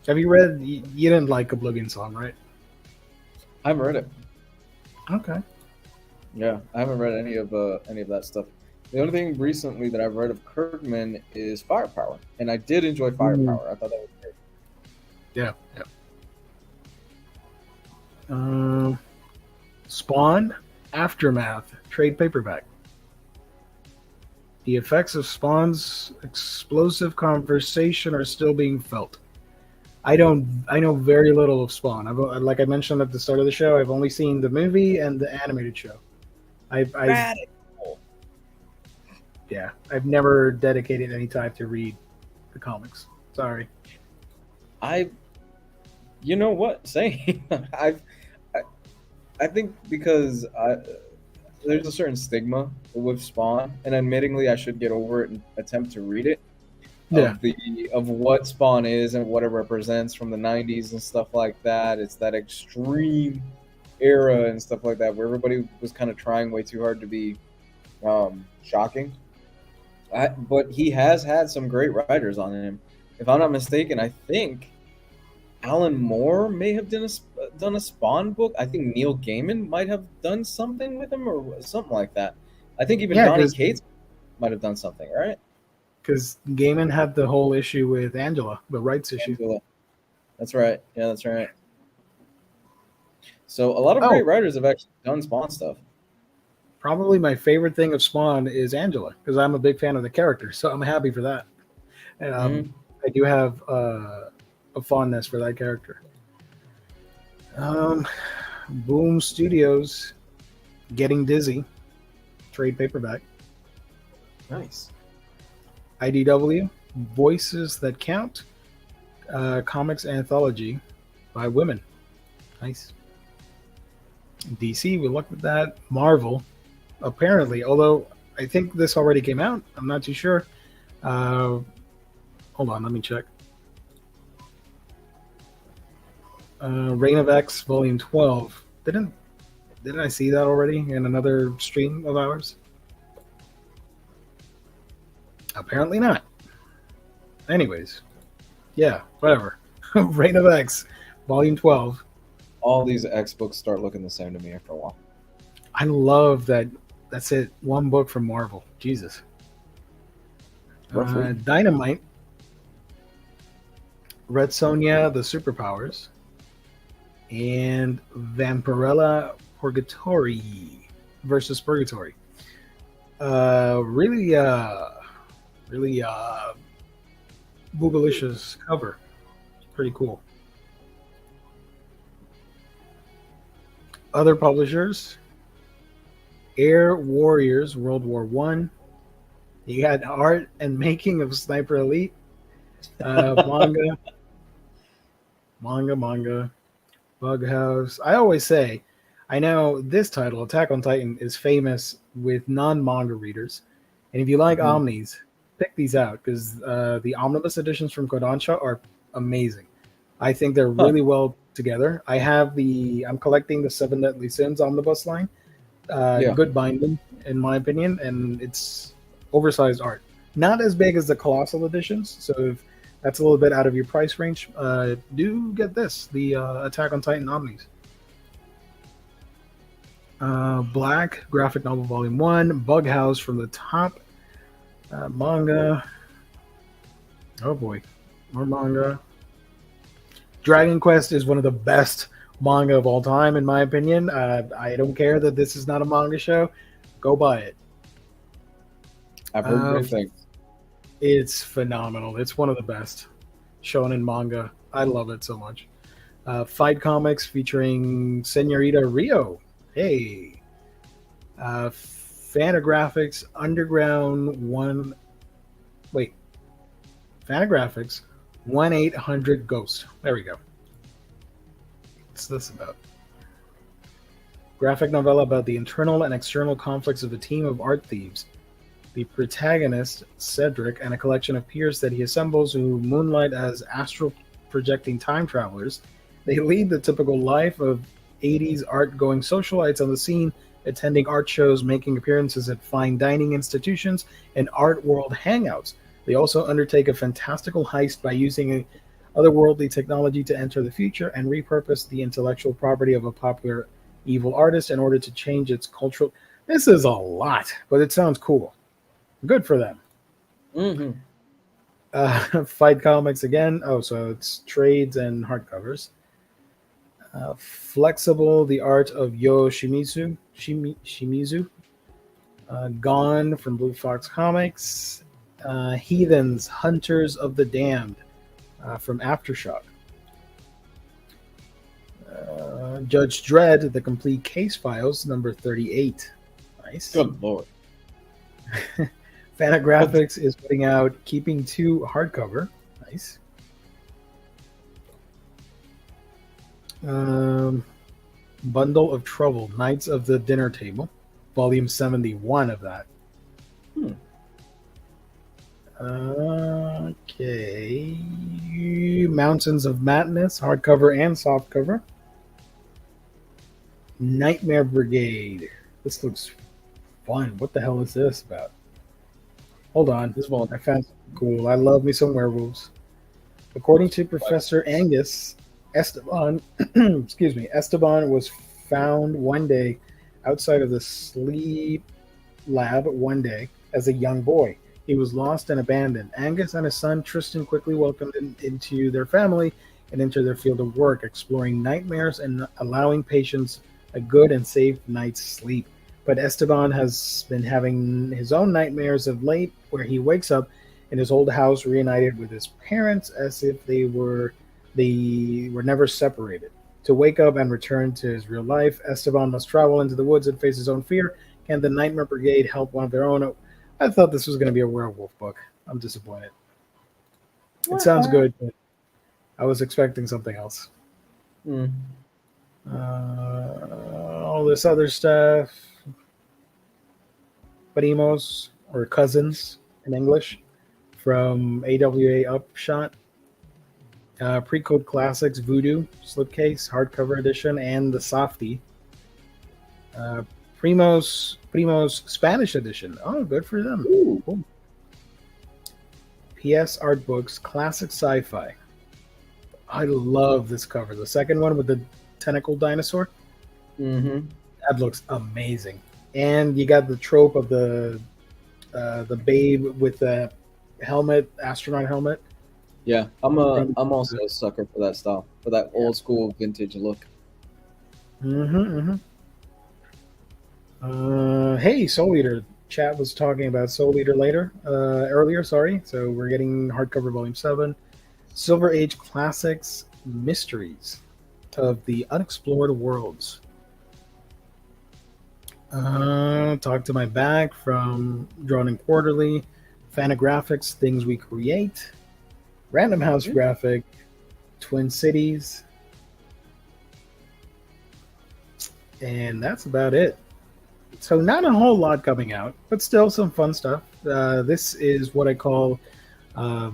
Have you read? You didn't like Oblivion Song, right? I haven't read it. Okay. Yeah, I haven't read any of that stuff. The only thing recently that I've read of Kirkman is Firepower, and I did enjoy Firepower. I thought that was great. Yeah. Spawn Aftermath trade paperback. The effects of Spawn's explosive conversation are still being felt. I know very little of Spawn. Like I mentioned at the start of the show, I've only seen the movie and the animated show. I've never dedicated any time to read the comics. Sorry. You know what? Same. I think because there's a certain stigma with Spawn, and admittingly, I should get over it and attempt to read it. Yeah. Of what Spawn is and what it represents from the 90s and stuff like that. It's that extreme era and stuff like that where everybody was kind of trying way too hard to be shocking. But he has had some great writers on him. If I'm not mistaken, I think Alan Moore may have done a Spawn book. I think Neil Gaiman might have done something with him or something like that. I think even Donny Cates might have done something, right? Because Gaiman had the whole issue with Angela, the rights issue. Angela. That's right. Yeah, that's right. So a lot of great writers have actually done Spawn stuff. Probably my favorite thing of Spawn is Angela, because I'm a big fan of the character, so I'm happy for that. And I do have a fondness for that character. Boom Studios, Getting Dizzy, trade paperback. Nice. IDW, Voices That Count, comics anthology by women. Nice. DC, we looked at that. Marvel, apparently, although I think this already came out. I'm not too sure. Hold on, let me check. Reign of X, Volume 12. Didn't I see that already in another stream of ours? Apparently not. Anyways, yeah, whatever. Reign of X, Volume 12. All these X books start looking the same to me after a while. I love that. That's it. One book from Marvel. Jesus. Dynamite. Red Sonja, The Superpowers. And Vampirella Purgatory versus Purgatory. Really boogalicious cover. Pretty cool. Other publishers: Air Warriors World War I. You had art and making of Sniper Elite. Manga. Bug House. I always say, I know this title, Attack on Titan, is famous with non-manga readers. And if you like omnis, pick these out, because the omnibus editions from Kodansha are amazing. I think they're really well together. I'm collecting the 7 Deadly Sins omnibus line. Good binding, in my opinion, and it's oversized art. Not as big as the Colossal editions, so if that's a little bit out of your price range, do get this, the Attack on Titan omnis. Black, graphic novel volume 1, Bug House from the top. Manga. Oh boy, more manga. Dragon Quest is one of the best manga of all time, in my opinion. I don't care that this is not a manga show. Go buy it. I've heard great things. It's phenomenal. It's one of the best shonen manga. I love it so much. Fight Comics featuring Senorita Rio. Hey. Fantagraphics Underground 1. Wait. Fantagraphics 1-800-GHOST. There we go. What's this about? Graphic novella about the internal and external conflicts of a team of art thieves. The protagonist, Cedric, and a collection of peers that he assembles who moonlight as astral projecting time travelers. They lead the typical life of 80s art-going socialites on the scene, attending art shows, making appearances at fine dining institutions, and art world hangouts. They also undertake a fantastical heist by using otherworldly technology to enter the future and repurpose the intellectual property of a popular evil artist in order to change its cultural... This is a lot, but it sounds cool. Good for them. Fight Comics again. Oh, so it's trades and hardcovers. Flexible, the art of Yo Shimizu. Gone from Blue Fox Comics. Heathens, Hunters of the Damned from Aftershock. Judge Dredd, The Complete Case Files, number 38. Nice. Good lord. Fantagraphics is putting out Keeping 2 hardcover. Nice. Bundle of Trouble, Knights of the Dinner Table, volume 71 of that. Okay. Mountains of Madness, hardcover and softcover. Nightmare Brigade. This looks fun. What the hell is this about? Hold on. This one I found cool. I love me some werewolves. According to Professor Angus Esteban, Esteban was found one day outside of the sleep lab one day as a young boy. He was lost and abandoned. Angus and his son Tristan quickly welcomed him into their family and into their field of work, exploring nightmares and allowing patients a good and safe night's sleep. But Esteban has been having his own nightmares of late, where he wakes up in his old house reunited with his parents as if they were never separated. To wake up and return to his real life, Esteban must travel into the woods and face his own fear. Can the Nightmare Brigade help one of their own? I thought this was going to be a werewolf book. I'm disappointed. It sounds good, but I was expecting something else. All this other stuff. Primos, or cousins in English, from AWA Upshot. Pre-Code Classics Voodoo slipcase, hardcover edition, and the Softie. Primos Spanish edition. Oh, good for them. Cool. PS Art Books Classic Sci-Fi. I love this cover. The second one with the tentacle dinosaur. That looks amazing. And you got the trope of the babe with the helmet, astronaut helmet. Yeah, I'm also a sucker for that style, for that old school vintage look. Hey, Soul Eater. Chat was talking about Soul Eater earlier. Sorry. So we're getting hardcover volume 7. Silver Age Classics Mysteries of the Unexplored Worlds. Talk to My Back from Drawn and Quarterly. Fantagraphics, Things We Create. Random House Graphic, Twin Cities. And that's about it. So not a whole lot coming out, but still some fun stuff. This is what I call a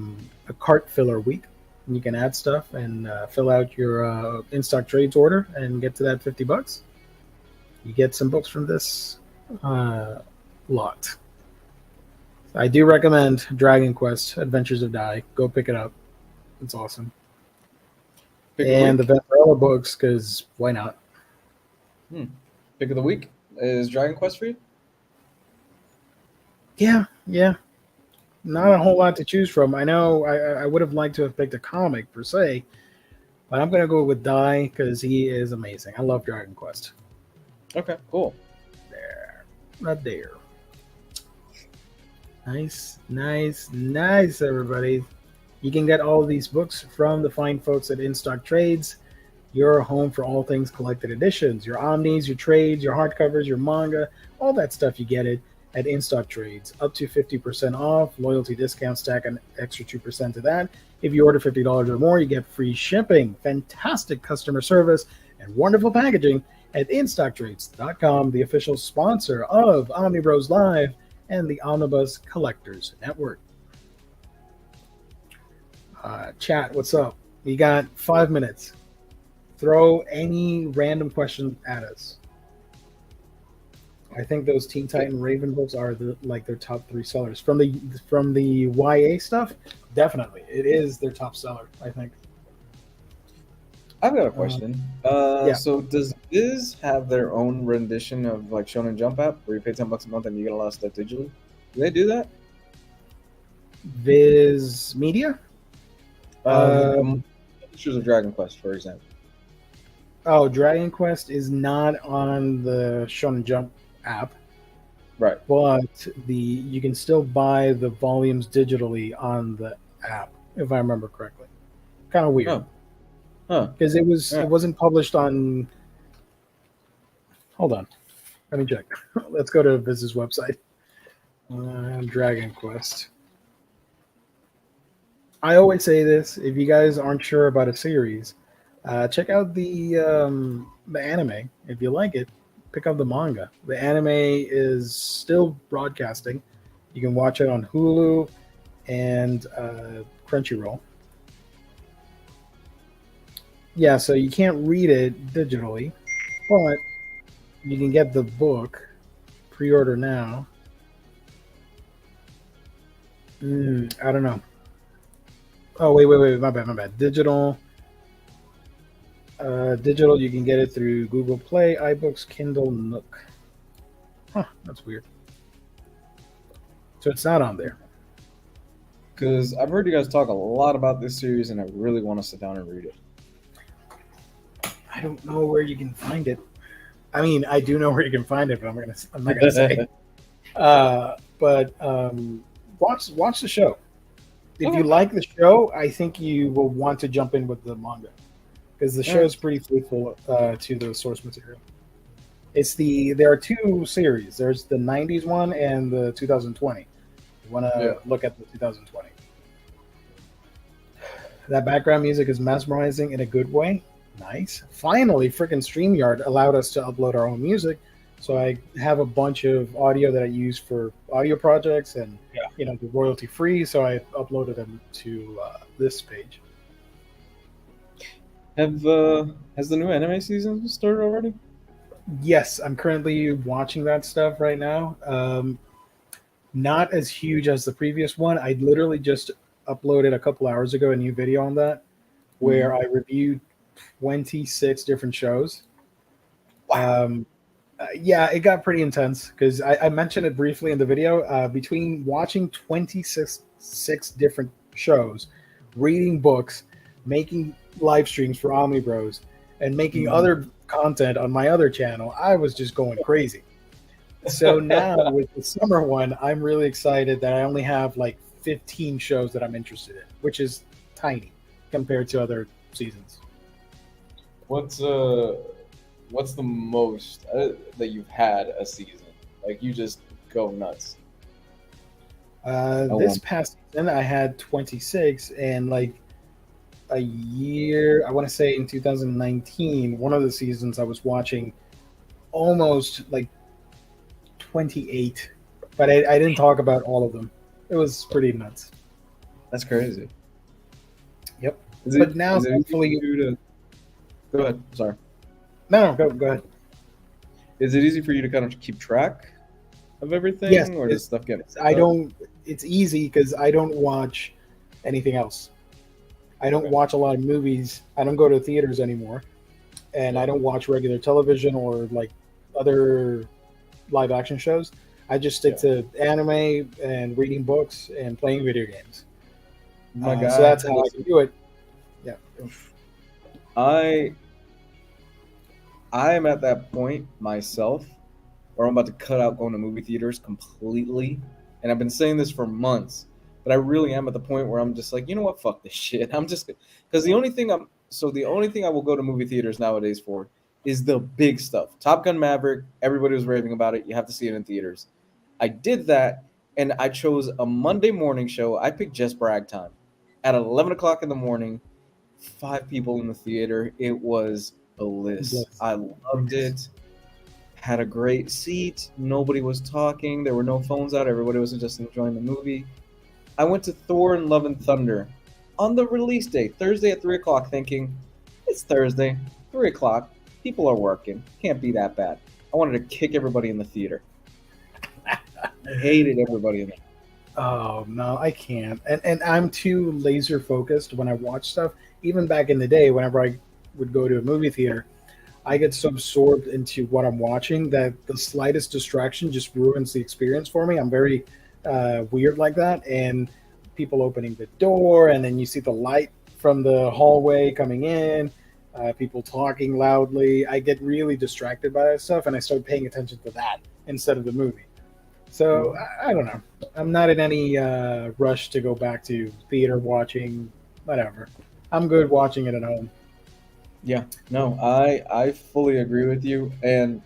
cart filler week. You can add stuff and fill out your in-stock trades order and get to that $50. You get some books from this lot. I do recommend Dragon Quest Adventures of Dai. Go pick it up. It's awesome. And the Vampirella books, because why not? Pick of the week is Dragon Quest for you? Yeah. Not a whole lot to choose from. I know I would have liked to have picked a comic per se, but I'm going to go with Dai because he is amazing. I love Dragon Quest. Okay, cool. Right there. Nice, everybody. You can get all of these books from the fine folks at In Stock Trades. Your home for all things collected editions. Your omnis, your trades, your hardcovers, your manga, all that stuff, you get it at in-stock trades, up to 50% off. Loyalty discount stack an extra 2% to that. If you order $50 or more, you get free shipping, fantastic customer service, and wonderful packaging at InStockTrades.com, the official sponsor of Omnibros Live and the Omnibus Collectors Network. Chat, what's up? We got 5 minutes. Throw any random question at us. I think those Teen Titan Raven books are their top 3 sellers from the YA stuff. Definitely, it is their top seller. I think. I've got a question. Yeah. So does Viz have their own rendition of like Shonen Jump app where you pay $10 a month and you get a lot of stuff digitally? Do they do that? Viz Media. Pictures of Dragon Quest, for example. Oh, Dragon Quest is not on the Shonen Jump app, right? But you can still buy the volumes digitally on the app, if I remember correctly. Kind of weird, because it wasn't published on. Hold on, let me check. Let's go to Viz's website. Dragon Quest. I always say this: if you guys aren't sure about a series, check out the anime. If you like it, pick up the manga. The anime is still broadcasting. You can watch it on Hulu and Crunchyroll. Yeah, so you can't read it digitally, but you can get the book. Pre-order now. I don't know. Oh, wait. My bad. Digital, you can get it through Google Play, iBooks, Kindle, Nook. Huh, that's weird. So it's not on there. Because I've heard you guys talk a lot about this series, and I really want to sit down and read it. I don't know where you can find it. I mean, I do know where you can find it, but I'm not gonna say. But watch the show. If you like the show, I think you will want to jump in with the manga because the show is pretty faithful to the source material. There are 2 series. There's the 90s one and the 2020. You want to look at the 2020. That background music is mesmerizing in a good way. Nice. Finally, freaking StreamYard allowed us to upload our own music. So I have a bunch of audio that I use for audio projects and the royalty free. So I uploaded them to this page. Has the new anime season started already? Yes, I'm currently watching that stuff right now. Not as huge as the previous one. I literally just uploaded a couple hours ago a new video on that where I reviewed 26 different shows. Wow. It got pretty intense because I mentioned it briefly in the video. Between watching 26 different shows, reading books, making live streams for Omnibros, and making other content on my other channel, I was just going crazy. So now with the summer one, I'm really excited that I only have like 15 shows that I'm interested in, which is tiny compared to other seasons. What's the most that you've had a season? Like you just go nuts. This past season I had 26, and like a year, I want to say in 2019, one of the seasons I was watching almost like 28, but I didn't talk about all of them. It was pretty nuts. That's crazy. Yep. But now hopefully Go ahead. Sorry. No, go ahead. Is it easy for you to kind of keep track of everything? Yes, or does stuff get... It's easy because I don't watch anything else. I don't watch a lot of movies. I don't go to theaters anymore. And I don't watch regular television or like other live action shows. I just stick to anime and reading books and playing video games. My God. So that's how I can do it. Yeah. I am at that point myself where I'm about to cut out going to movie theaters completely. And I've been saying this for months, but I really am at the point where I'm just like, you know what? Fuck this shit. I'm just, because the only thing I will go to movie theaters nowadays for is the big stuff. Top Gun Maverick. Everybody was raving about it. You have to see it in theaters. I did that, and I chose a Monday morning show. I picked Just Brag Time at 11 o'clock in the morning. 5 people in the theater. It was bliss. Bliss. I loved it. Had a great seat. Nobody was talking. There were no phones out. Everybody was just enjoying the movie. I went to Thor and Love and Thunder on the release date, Thursday at 3 o'clock, thinking, it's Thursday, 3 o'clock. People are working. Can't be that bad. I wanted to kick everybody in the theater. I hated everybody in there. Oh no, I can't. And I'm too laser focused when I watch stuff. Even back in the day, whenever I would go to a movie theater, I get so absorbed into what I'm watching that the slightest distraction just ruins the experience for me. I'm very weird like that. And people opening the door, and then you see the light from the hallway coming in, people talking loudly. I get really distracted by that stuff, and I start paying attention to that instead of the movie. So I don't know. I'm not in any rush to go back to theater watching, whatever. I'm good watching it at home. Yeah, no, I fully agree with you, and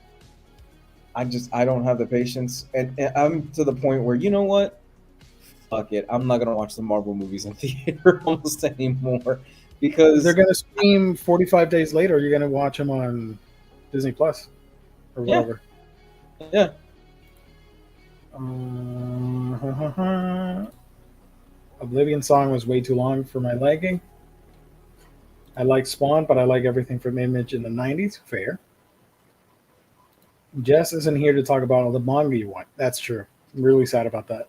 I don't have the patience, and I'm to the point where, you know what? Fuck it, I'm not gonna watch the Marvel movies in theater almost anymore because They're going to stream 45 days later. You're going to watch them on Disney Plus or whatever. Yeah. Oblivion Song was way too long for my liking. I like Spawn, but I like everything from Image in the 90s. Fair. Jess isn't here to talk about all the manga you want. That's true. I'm really sad about that.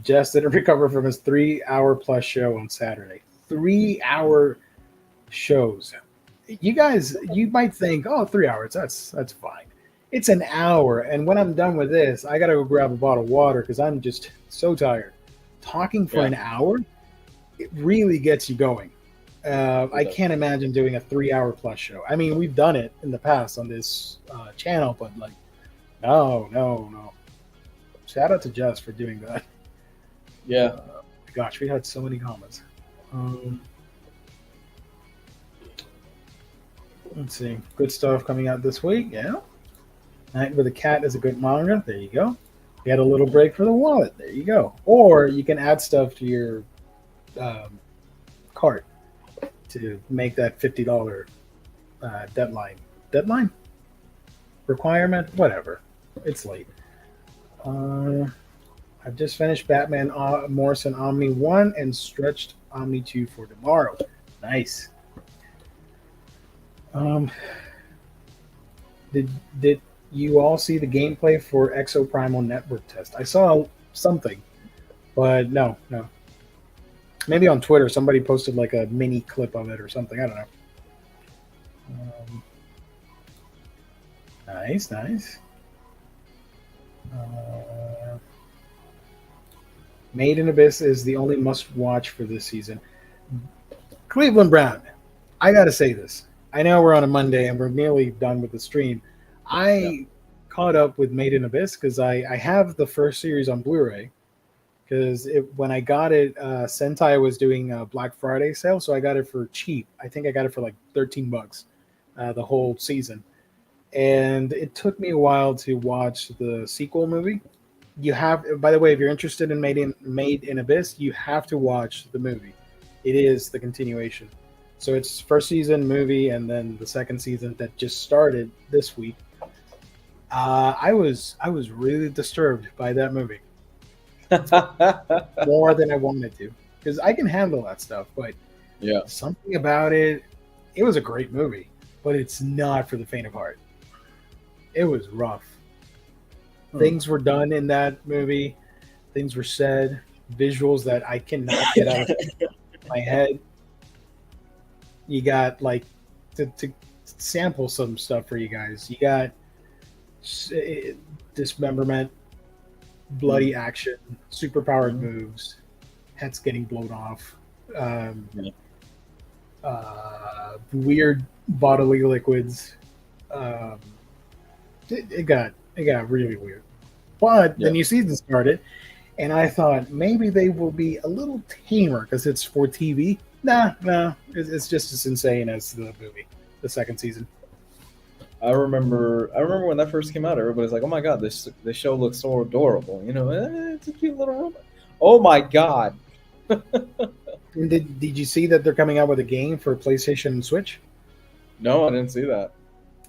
Jess didn't recover from his 3-hour plus show on Saturday. 3-hour shows. You guys, you might think, oh, 3 hours, that's fine. It's an hour, and when I'm done with this, I gotta go grab a bottle of water because I'm just so tired. Talking for an hour, it really gets you going. I can't imagine doing a 3-hour plus show. I mean, we've done it in the past on this channel, but like, no. Shout out to Jess for doing that. Yeah. Gosh, we had so many comments. Let's see. Good stuff coming out this week. Yeah. Night with a Cat is a good manga. There you go. You had a little break for the wallet. There you go. Or you can add stuff to your cart to make that $50 deadline requirement. Whatever. It's late. I've just finished Batman Morrison Omni 1 and stretched Omni 2 for tomorrow. Nice. Did you all see the gameplay for Exoprimal Network Test? I saw something, but no. Maybe on Twitter somebody posted like a mini clip of it or something. I don't know. Nice. Made in Abyss is the only must-watch for this season. Cleveland Brown, I gotta say this. I know we're on a Monday and we're nearly done with the stream. I caught up with Made in Abyss because I have the first series on Blu-ray. Because when I got it, Sentai was doing a Black Friday sale, so I got it for cheap. I think I got it for like $13, the whole season. And it took me a while to watch the sequel movie. You have, by the way, if you're interested in Made in Abyss, you have to watch the movie. It is the continuation. So it's first season movie, and then the second season that just started this week. I was really disturbed by that movie. More than I wanted to, because I can handle that stuff, but something about it was a great movie, but it's not for the faint of heart. It was rough. Things were done in that movie, things were said, visuals that I cannot get out of my head. You got like to sample some stuff for you guys. You got dismemberment, bloody action, superpowered moves, heads getting blown off, weird bodily liquids. It got really weird. But the new season started, and I thought maybe they will be a little tamer because it's for TV. Nah, it's just as insane as the movie, the second season. I remember when that first came out. Everybody's like, "Oh my god, this show looks so adorable." It's a cute little robot. Oh my god. And did you see that they're coming out with a game for PlayStation and Switch? No, I didn't see that.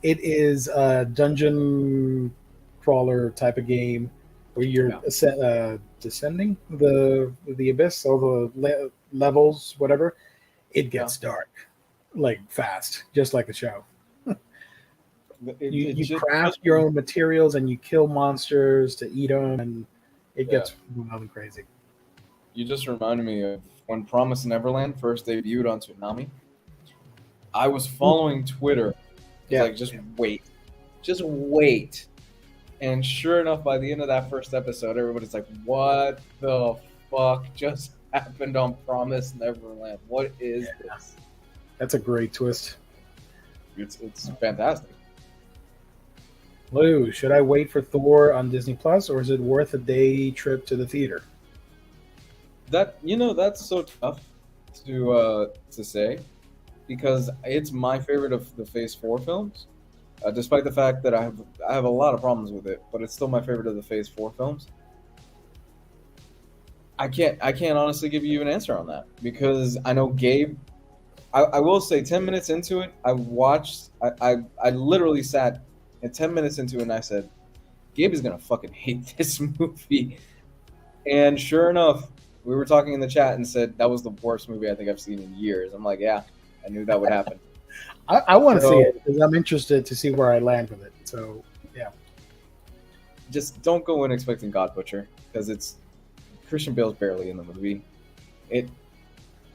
It is a dungeon crawler type of game where you're descending the abyss, all the levels, whatever. It gets dark, like fast, just like the show. You craft your own materials and you kill monsters to eat them, and it gets wild and crazy. You just reminded me of when Promise Neverland first debuted on Toonami. I was following Twitter. Like, just wait. And sure enough, by the end of that first episode, everybody's like, "What the fuck just happened on Promise Neverland? What is this?" That's a great twist. It's fantastic. Lou, should I wait for Thor on Disney Plus, or is it worth a day trip to the theater? That's so tough to say, because it's my favorite of the Phase 4 films, despite the fact that I have a lot of problems with it, but it's still my favorite of the Phase 4 films. I can't honestly give you an answer on that, because I know Gabe. I will say 10 minutes into it, I literally sat, and 10 minutes into it, and I said, Gabe is gonna fucking hate this movie. And sure enough, we were talking in the chat and said that was the worst movie I think I've seen in years. I'm like, yeah, I knew that would happen. I want to see it because I'm interested to see where I land with it. So, yeah. Just don't go in expecting God Butcher, because it's Christian Bale's barely in the movie.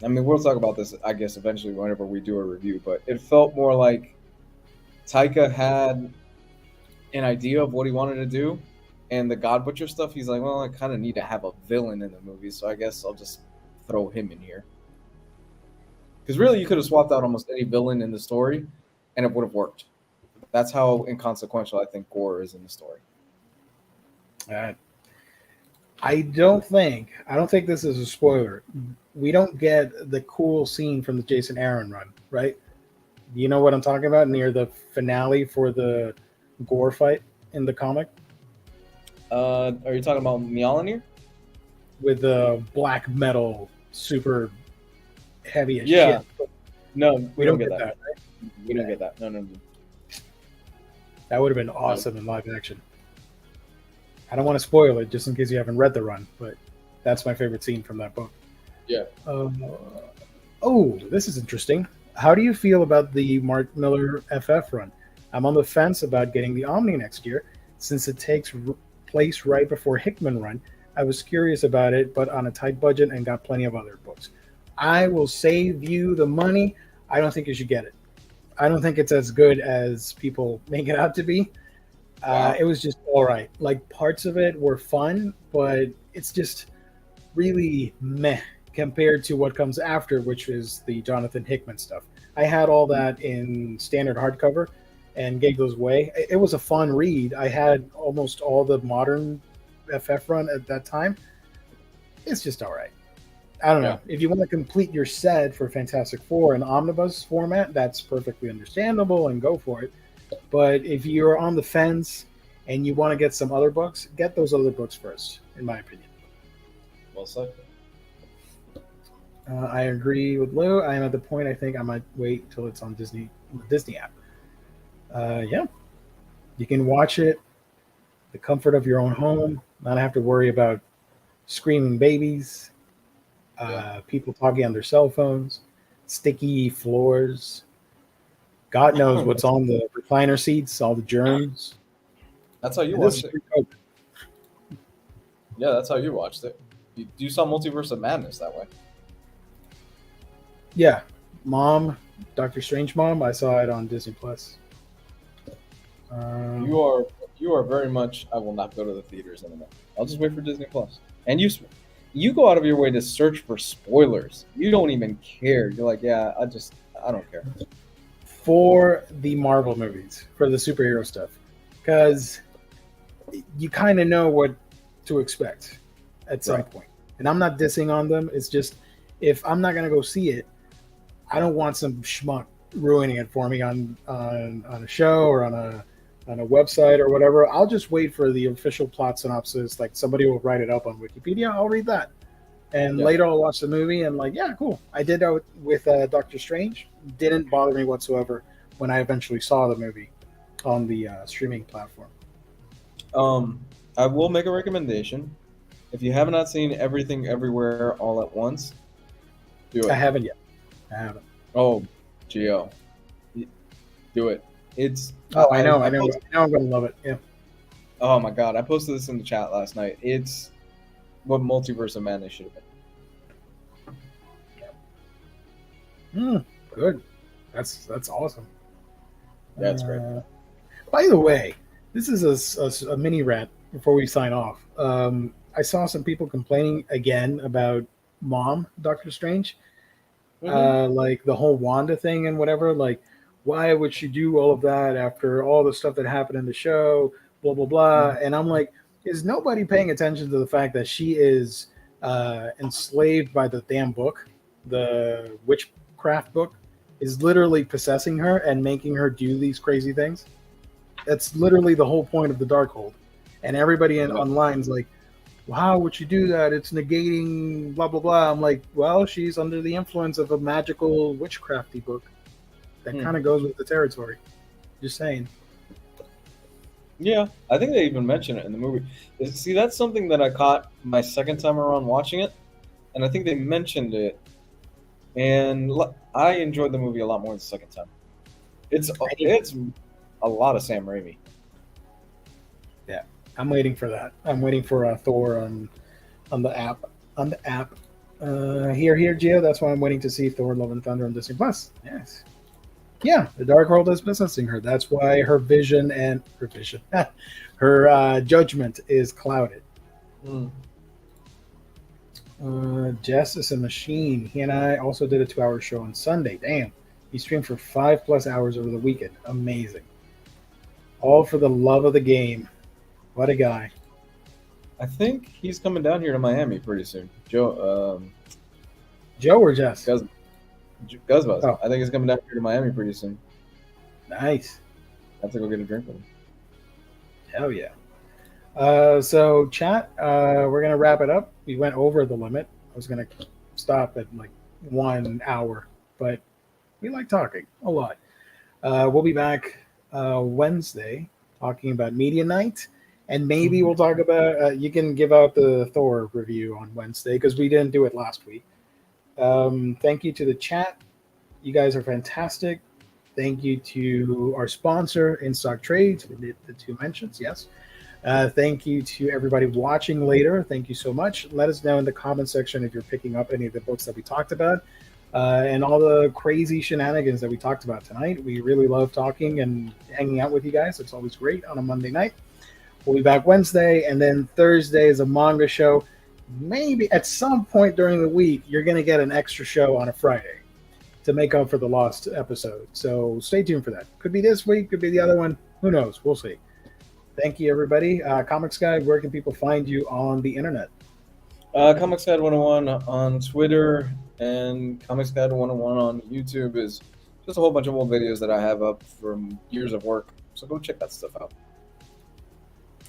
We'll talk about this, I guess, eventually whenever we do a review, but it felt more like Taika had an idea of what he wanted to do, and the God Butcher stuff, he's like, well, I kind of need to have a villain in the movie, so I guess I'll just throw him in here. Because really, you could have swapped out almost any villain in the story, and it would have worked. That's how inconsequential I think Gore is in the story. I don't think this is a spoiler. We don't get the cool scene from the Jason Aaron run, right? You know what I'm talking about? Near the finale for the Gore fight in the comic? Are you talking about Mjolnir? With the black metal, super heavy as shit. No, we don't get that. Right? We don't get that. No. That would have been awesome in live action. I don't want to spoil it just in case you haven't read the run, but that's my favorite scene from that book. Yeah. This is interesting. How do you feel about the Mark Miller FF run? I'm on the fence about getting the Omni next year, since it takes place right before Hickman run. I was curious about it, but on a tight budget and got plenty of other books. I will save you the money. I don't think you should get it. I don't think it's as good as people make it out to be. Wow. It was just all right. Like, parts of it were fun, but it's just really meh compared to what comes after, which is the Jonathan Hickman stuff. I had all that in standard hardcover and gave those away. It was a fun read. I had almost all the modern FF run at that time. It's just all right. I don't know. If you want to complete your set for Fantastic Four in omnibus format, that's perfectly understandable and go for it. But if you're on the fence and you want to get some other books, get those other books first, in my opinion. Well said. I agree with Lou. I am at the point I think I might wait till it's on the Disney app. You can watch it the comfort of your own home, not have to worry about screaming babies, people talking on their cell phones, sticky floors. God knows what's on the recliner seats, all the germs. That's how you watched it. Yeah, that's how you watched it. You saw Multiverse of Madness that way. Yeah. Mom, Doctor Strange Mom, I saw it on Disney Plus. You are very much, I will not go to the theaters anymore. I'll just wait for Disney Plus. And you go out of your way to search for spoilers. You don't even care. You're like, yeah, I don't care. For the Marvel movies, for the superhero stuff, because you kind of know what to expect at some point. And I'm not dissing on them. It's just, if I'm not going to go see it, I don't want some schmuck ruining it for me on a show or on a website or whatever. I'll just wait for the official plot synopsis. Like somebody will write it up on Wikipedia. I'll read that, and Yeah. later I'll watch the movie and like, yeah, cool. I did that with Doctor Strange. Didn't bother me whatsoever when I eventually saw the movie on the streaming platform. I will make a recommendation. If you have not seen Everything Everywhere All at Once, do I it. haven't yet. I haven't. Oh, Gio, do it. It's. Oh, I know. posted- I know I'm gonna love it. Yeah. oh my god, I posted this in the chat last night. It's what Multiverse of Madness should have been. Good. That's awesome. That's great. By the way, this is a mini rant before we sign off. I saw some people complaining again about Mom, Doctor Strange, like the whole Wanda thing and whatever. Like, why would she do all of that after all the stuff that happened in the show? Blah blah blah. And I'm like, is nobody paying attention to the fact that she is enslaved by the damn book, the witchcraft book, is literally possessing her and making her do these crazy things? That's literally the whole point of the Darkhold. And everybody online is like, well, how would you do that? It's negating blah, blah, blah. I'm like, well, she's under the influence of a magical witchcrafty book. That kind of goes with the territory. Just saying. Yeah, I think they even mention it in the movie. See, that's something that I caught my second time around watching it, and I think they mentioned it, and I enjoyed the movie a lot more the second time. It's a lot of Sam Raimi. Yeah, I'm waiting for that. I'm waiting for Thor on the app. On the app. Here, Gio. That's why I'm waiting to see Thor: Love and Thunder on Disney Plus. Yes. Yeah, the Darkhold is possessing her. That's why her her judgment is clouded. Jess is a machine. He and I also did a 2-hour show on Sunday. Damn, he streamed for 5+ hours over the weekend. Amazing. All for the love of the game. What a guy. I think he's coming down here to Miami pretty soon. Joe or Jess? Guzbuzz. Oh. I think he's coming down here to Miami pretty soon. Nice. I have to go get a drink with him. Hell yeah. So chat, we're gonna wrap it up. We went over the limit. I was gonna stop at like 1 hour, but we like talking a lot. We'll be back Wednesday talking about Media Night, and maybe we'll talk about. You can give out the Thor review on Wednesday because we didn't do it last week. Thank you to the chat. You guys are fantastic. Thank you to our sponsor, In Stock Trades, with the 2 mentions. Yes. Thank you to everybody watching later. Thank you so much. Let us know in the comment section if you're picking up any of the books that we talked about and all the crazy shenanigans that we talked about tonight. We really love talking and hanging out with you guys. It's always great on a Monday night. We'll be back Wednesday, and then Thursday is a manga show. Maybe at some point during the week, you're going to get an extra show on a Friday to make up for the lost episode. So stay tuned for that. Could be this week, could be the other one. Who knows? We'll see. Thank you, everybody. Comics Guy, where can people find you on the internet? Comics Guide 101 on Twitter and Comics Guide 101 on YouTube is just a whole bunch of old videos that I have up from years of work. So go check that stuff out.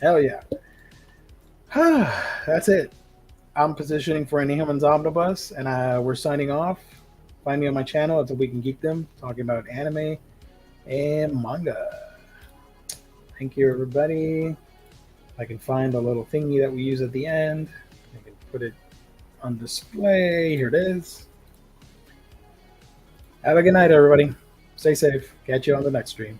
Hell yeah. That's it. I'm positioning for Inhumans Omnibus, and we're signing off. Find me on my channel at The Week in Geekdom, talking about anime and manga. Thank you, everybody. I can find the little thingy that we use at the end. I can put it on display. Here it is. Have a good night, everybody. Stay safe. Catch you on the next stream.